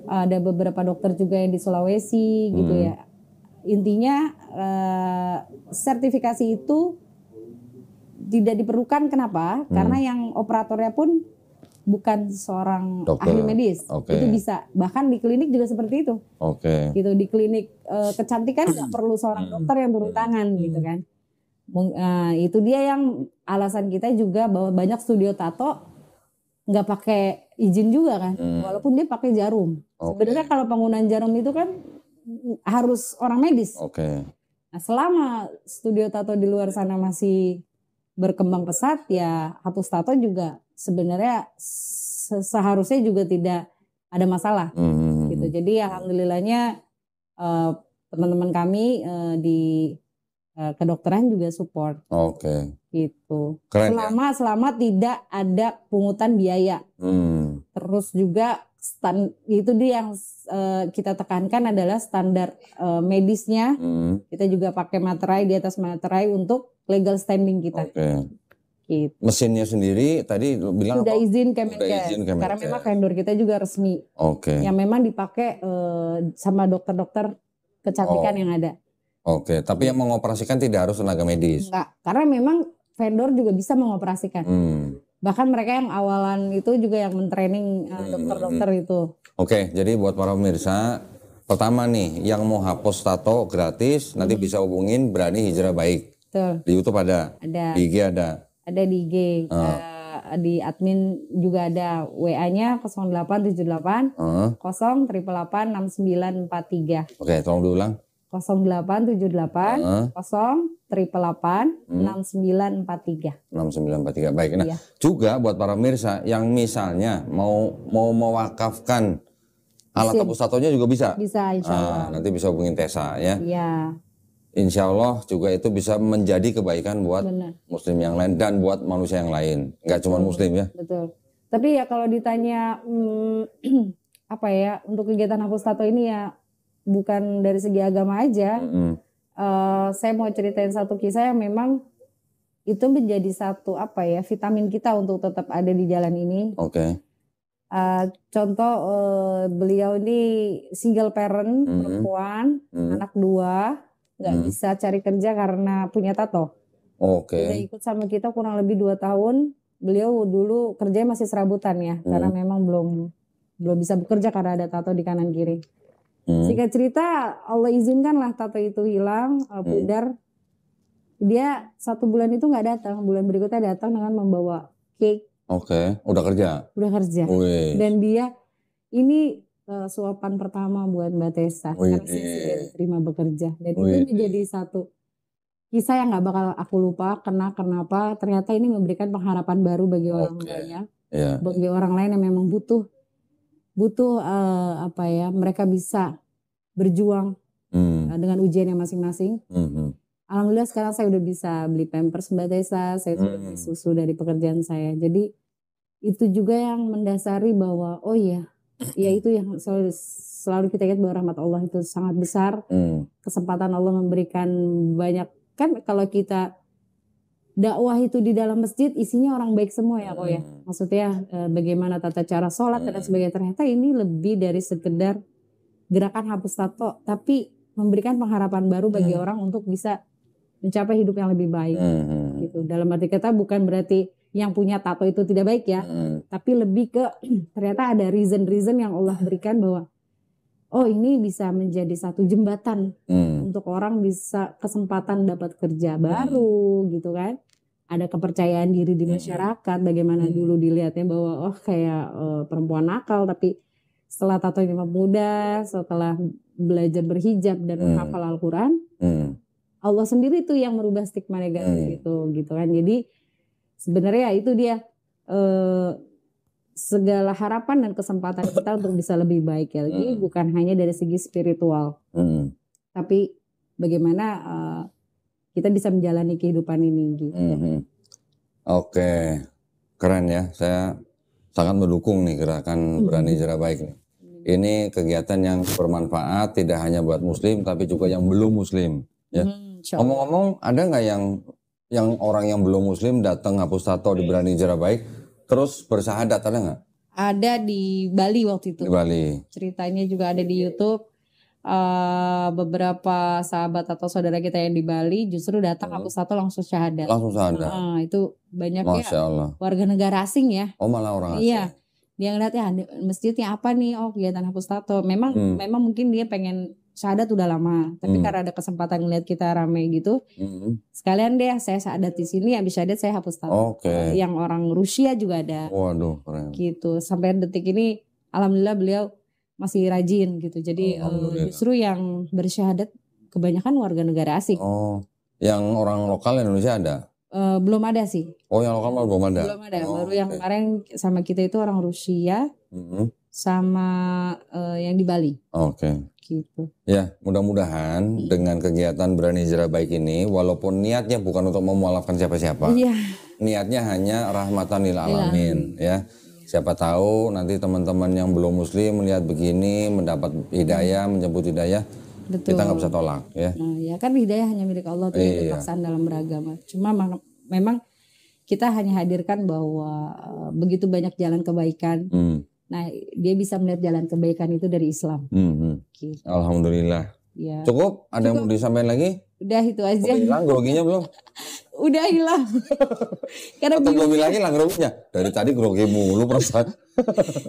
ada beberapa dokter juga yang di Sulawesi gitu ya. Intinya sertifikasi itu tidak diperlukan, kenapa? Karena yang operatornya pun bukan seorang ahli medis, itu bisa. Bahkan di klinik juga seperti itu. Gitu, di klinik kecantikan nggak perlu seorang dokter yang turun tangan gitu kan. Itu dia yang alasan kita juga bahwa banyak studio tato nggak pakai izin juga kan, walaupun dia pakai jarum. Sebenarnya kalau penggunaan jarum itu kan harus orang medis. Nah, selama studio tato di luar sana masih berkembang pesat, ya hapus tato juga sebenarnya seharusnya juga tidak ada masalah. Gitu. Jadi alhamdulillahnya teman-teman kami di kedokteran juga support. Gitu. Keren, selama tidak ada pungutan biaya. Terus juga itu dia yang kita tekankan adalah standar medisnya. Kita juga pakai materai, di atas materai untuk legal standing kita. Gitu. Mesinnya sendiri tadi bilang sudah apa? izin Kemenkes. Karena memang vendor kita juga resmi. Yang memang dipakai sama dokter-dokter kecantikan yang ada. Tapi yang mengoperasikan tidak harus tenaga medis. Enggak, karena memang vendor juga bisa mengoperasikan. Bahkan mereka yang awalan itu juga yang mentraining dokter-dokter itu. Jadi buat para pemirsa, pertama nih yang mau hapus tato gratis, nanti bisa hubungin Berani Hijrah Baik. Betul. Di YouTube ada. Di IG ada. Ada di IG. Di admin juga ada, WA-nya 0878 0 888 6943. Tolong diulang. 0878 0 888 6943. 6943. Baik. Nah, juga buat para pemirsa yang misalnya mau mewakafkan alat hapus tatonya juga bisa. Bisa, insya Allah. Nanti bisa hubungin Tessa ya. Iya. Insya Allah juga itu bisa menjadi kebaikan buat muslim yang lain dan buat manusia yang lain. Nggak cuma muslim ya. Betul. Tapi ya kalau ditanya apa ya untuk kegiatan hapus tato ini ya bukan dari segi agama aja. Saya mau ceritain satu kisah yang memang itu menjadi satu vitamin kita untuk tetap ada di jalan ini. Contoh beliau ini single parent, perempuan, anak 2. Nggak bisa cari kerja karena punya tato. Udah ikut sama kita kurang lebih 2 tahun. Beliau dulu kerjanya masih serabutan ya, karena memang belum bisa bekerja karena ada tato di kanan kiri. Singkat cerita, Allah izinkan lah tato itu hilang, pudar. Dia 1 bulan itu nggak datang, bulan berikutnya datang dengan membawa cake. Udah kerja. Dan dia ini suapan pertama buat Mbak Tessa karena saya diterima bekerja, dan itu menjadi satu kisah yang nggak bakal aku lupa. Kenapa ternyata ini memberikan pengharapan baru bagi orang banyak, bagi orang lain yang memang butuh mereka bisa berjuang dengan ujiannya masing-masing. Alhamdulillah sekarang saya udah bisa beli pampers Mbak Tessa, saya sudah beli susu dari pekerjaan saya. Jadi itu juga yang mendasari bahwa ya itu yang selalu kita ingat bahwa rahmat Allah itu sangat besar. Kesempatan Allah memberikan banyak. Kan kalau kita dakwah itu di dalam masjid isinya orang baik semua ya kok ya. Maksudnya bagaimana tata cara sholat dan sebagainya. Ternyata ini lebih dari sekedar gerakan hapus tato, tapi memberikan pengharapan baru bagi orang untuk bisa mencapai hidup yang lebih baik. Gitu. Dalam arti kata bukan berarti yang punya tato itu tidak baik ya, tapi lebih ke ternyata ada reason yang Allah berikan bahwa oh ini bisa menjadi satu jembatan untuk orang bisa kesempatan dapat kerja baru gitu kan. Ada kepercayaan diri di masyarakat, bagaimana dulu dilihatnya bahwa oh kayak perempuan nakal, tapi setelah tatonya muda, setelah belajar berhijab dan menghafal Al-Quran, Allah sendiri tuh yang merubah stigma negatif itu gitu kan. Jadi sebenarnya itu dia segala harapan dan kesempatan kita untuk bisa lebih baik ya. Jadi bukan hanya dari segi spiritual, tapi bagaimana kita bisa menjalani kehidupan ini gitu. Oke, keren ya. Saya sangat mendukung nih gerakan Berani Hijrah Baik nih. Ini kegiatan yang bermanfaat tidak hanya buat muslim tapi juga yang belum muslim ya. Ngomong-ngomong, ada nggak yang orang yang belum muslim datang hapus tato di Berani Hijrah Baik terus bersyahadat, ada nggak? Ada di Bali waktu itu. Di Bali. Ceritanya juga ada di YouTube. Beberapa sahabat atau saudara kita yang di Bali justru datang hapus tato langsung syahadat. Langsung syahadat. Itu banyaknya Masya Allah. warga negara asing ya. Oh malah orang asing. Iya. Dia ngeliat ya masjidnya apa nih? Oh kegiatan hapus tato. Memang mungkin dia pengen syahadat udah lama, tapi karena ada kesempatan ngeliat kita rame gitu, sekalian deh saya syahadat di sini, habis syahadat saya hapus tato. Yang orang Rusia juga ada. Waduh, keren. Gitu. Sampai detik ini, alhamdulillah beliau masih rajin gitu. Jadi justru yang bersyahadat kebanyakan warga negara asing. Oh, yang orang lokal Indonesia ada? Belum ada sih. Oh, yang lokal belum ada? Belum ada. Baru yang kemarin sama kita itu orang Rusia, sama yang di Bali. Oke. Gitu. Ya, mudah-mudahan dengan kegiatan Berani Hijrah Baik ini, walaupun niatnya bukan untuk memualafkan siapa-siapa, niatnya hanya rahmatan lil alamin, ya. Siapa tahu nanti teman-teman yang belum muslim melihat begini, mendapat hidayah, menjemput hidayah, kita nggak bisa tolak, ya. Nah, ya kan hidayah hanya milik Allah, tidak ada paksaan dalam beragama. Cuma memang kita hanya hadirkan bahwa begitu banyak jalan kebaikan. Nah, dia bisa melihat jalan kebaikan itu dari Islam. Gitu. Alhamdulillah. Ya. Cukup? Ada yang mau disampaikan lagi? Udah itu aja. Hilang groginya belum? Udah hilang. Karena atau belum hilang groginya? Dari tadi grogi mulu perasaan.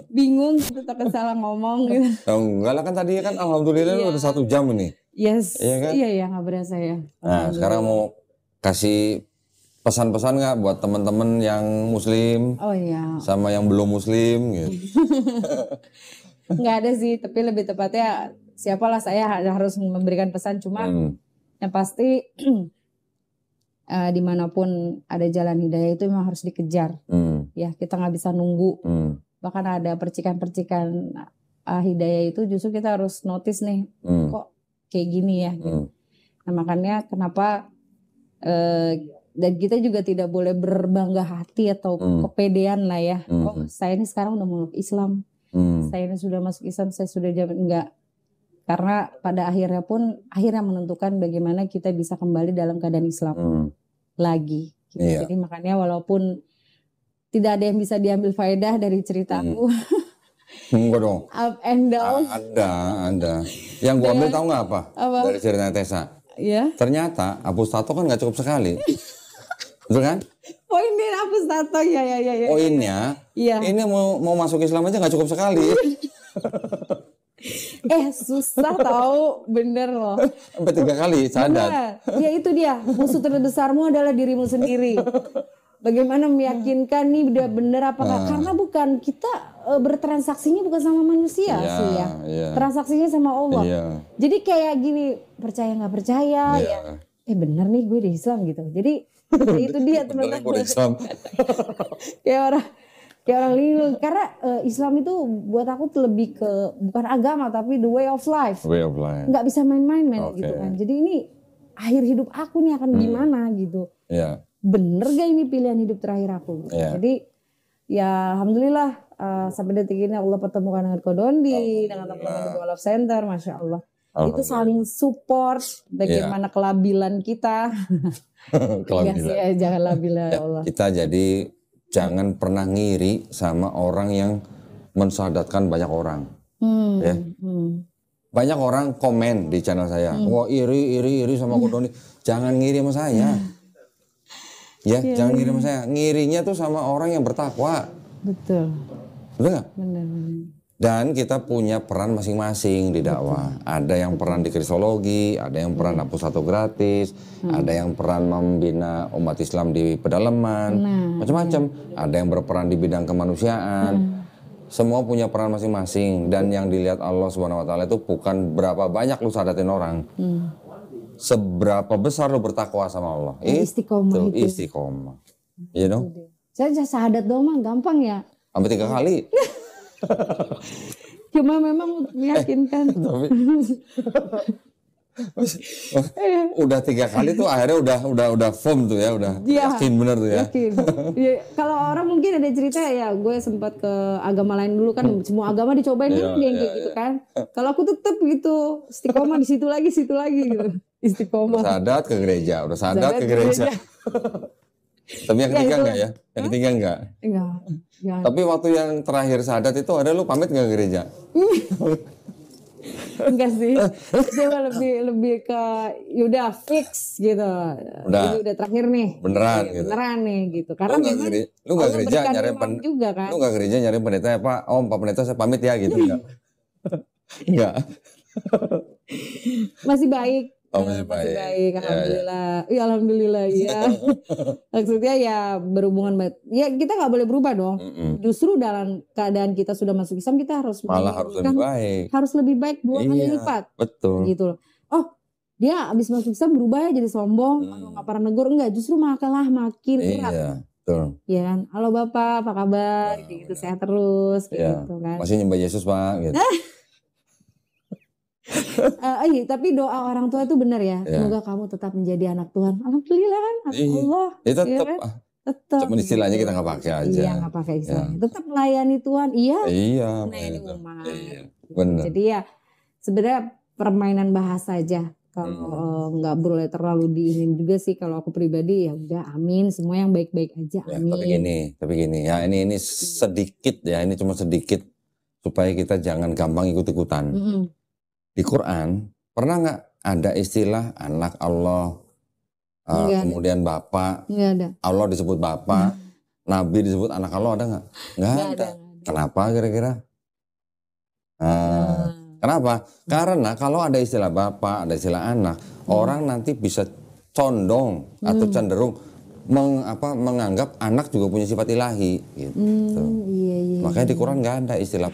Bingung gitu, takut salah ngomong gitu. Oh, enggak lah, kan tadi kan alhamdulillah udah 1 jam ini. Yes. Iya kan? Iya nggak berasa ya. Nah, sekarang mau kasih pesan-pesan nggak buat teman-teman yang muslim? Oh iya. Sama yang belum muslim gitu. Nggak ada sih, tapi lebih tepatnya siapalah saya harus memberikan pesan, cuma yang pasti dimanapun ada jalan hidayah itu memang harus dikejar. Ya, kita nggak bisa nunggu. Bahkan ada percikan-percikan hidayah itu justru kita harus notice nih, kok kayak gini ya. Nah makanya kenapa dan kita juga tidak boleh berbangga hati atau kepedean lah ya. Oh saya ini sekarang udah meluk Islam, saya ini sudah masuk Islam, saya sudah enggak. Karena pada akhirnya menentukan bagaimana kita bisa kembali dalam keadaan Islam lagi. Gitu. Jadi makanya walaupun tidak ada yang bisa diambil faedah dari ceritaku. Enggak dong. Up and down. Ada. Yang gua ambil tahu nggak apa? Dari cerita Tessa. Iya. Ternyata hapus tato kan nggak cukup sekali. Betul kan? Poinnya hapus tato ya. Poinnya, ini mau masuk Islam aja nggak cukup sekali. Susah tahu, bener loh. Sampai 3 kali sadar. Ya itu dia, musuh terbesarmu adalah dirimu sendiri. Bagaimana meyakinkan nih udah bener apa enggak? Karena bukan kita bertransaksinya bukan sama manusia sih ya. Transaksinya sama Allah. Jadi kayak gini, percaya nggak percaya ya. Bener nih gue di Islam gitu. Jadi itu dia teman-teman. Kayak orang linglung. Karena Islam itu buat aku lebih ke bukan agama tapi the way of life. Nggak bisa main-main gitu kan. Jadi ini akhir hidup aku nih akan gimana gitu. Bener gak ini pilihan hidup terakhir aku? Jadi ya alhamdulillah sampai detik ini Allah pertemukan dengan Kodondi, dengan teman-teman di Walaf Center, Masya Allah. Itu saling support bagaimana kelabilan kita. Kelabilan. Jangan labil ya Allah. Kita jadi jangan pernah ngiri sama orang yang mensyahadatkan banyak orang. Banyak orang komen di channel saya, wah iri sama Ko Doni. Jangan ngiri sama saya. Ya, jangan ngiri sama saya. Ngirinya tuh sama orang yang bertakwa. Betul. Betul nggak? Benar. Dan kita punya peran masing-masing di dakwah. Ada yang peran di kristologi, ada yang peran hapus satu gratis, ada yang peran membina umat Islam di pedalaman, macam-macam. Ada yang berperan di bidang kemanusiaan. Semua punya peran masing-masing. Dan yang dilihat Allah Subhanahu Wa Taala itu bukan berapa banyak lu sadatin orang, seberapa besar lu bertakwa sama Allah. Istiqomah itu. Istiqomah. You know? Saya syahadat doang mah gampang ya. Sampai 3 kali. Cuma memang meyakinkan. Tapi udah 3 kali tuh akhirnya udah firm tuh ya, udah yakin bener tuh ya. Yakin. Ya, kalau orang mungkin ada cerita ya, gue sempat ke agama lain dulu kan, semua agama dicobain dulu yang kayak gitu kan. Kalau aku tetep gitu, istiqomah di situ lagi gitu. Istiqomah. Sadat ke gereja, udah sadat ke gereja. Tapi yang ketiga enggak ya? Yang ketiga enggak? Enggak. Tapi waktu yang terakhir sadat itu ada lu pamit nggak ke gereja? Enggak sih. Cuma lebih ke yaudah fix gitu. Ini udah terakhir nih. Beneran gitu. gitu. Beneran nih gitu. Karena lu nggak gereja nyari juga kan. Lu nggak gereja nyari pendeta ya Pak? Om Pak Pendeta saya pamit ya gitu enggak? Enggak. Masih baik. Oh, masih baik. Alhamdulillah. Ya, alhamdulillah ya. Maksudnya ya berhubungan baik. Ya kita nggak boleh berubah dong. Justru dalam keadaan kita sudah masuk Islam kita harus lebih baik. Harus lebih baik 2 kali lipat. Betul. Gitu loh. Oh, dia abis masuk Islam berubah ya jadi sombong, nggak pernah negur, enggak, justru makin erat. Iya, betul. Iya kan, halo Bapak, apa kabar? Gitu, sehat terus, gitu kan. Masih nyembah Yesus Pak, gitu. Iya, tapi doa orang tua itu benar ya. Semoga kamu tetap menjadi anak Tuhan. Alhamdulillah kan, Allah. Itu ya tetap. kan? Tetap. Cuman istilahnya kita nggak pakai aja. Iya, nggak pakai istilahnya. Tetap melayani Tuhan. Iya. Melayani betul. umat. Iya, benar. Jadi ya sebenarnya permainan bahasa aja. Kalau nggak boleh terlalu diinin juga sih. Kalau aku pribadi ya udah amin. Semua yang baik-baik aja. Amin. Tapi gini. Ya ini sedikit ya. Ini cuma sedikit supaya kita jangan gampang ikut-ikutan. Di Quran pernah nggak ada istilah anak Allah, kemudian Bapak, Allah disebut Bapak, Nabi disebut anak Allah, ada nggak? Nggak ada. Kenapa kira-kira? Kenapa? Karena kalau ada istilah Bapak, ada istilah anak, orang nanti bisa condong atau cenderung menganggap anak juga punya sifat ilahi. Gitu. Iya. Makanya di Quran nggak ada istilah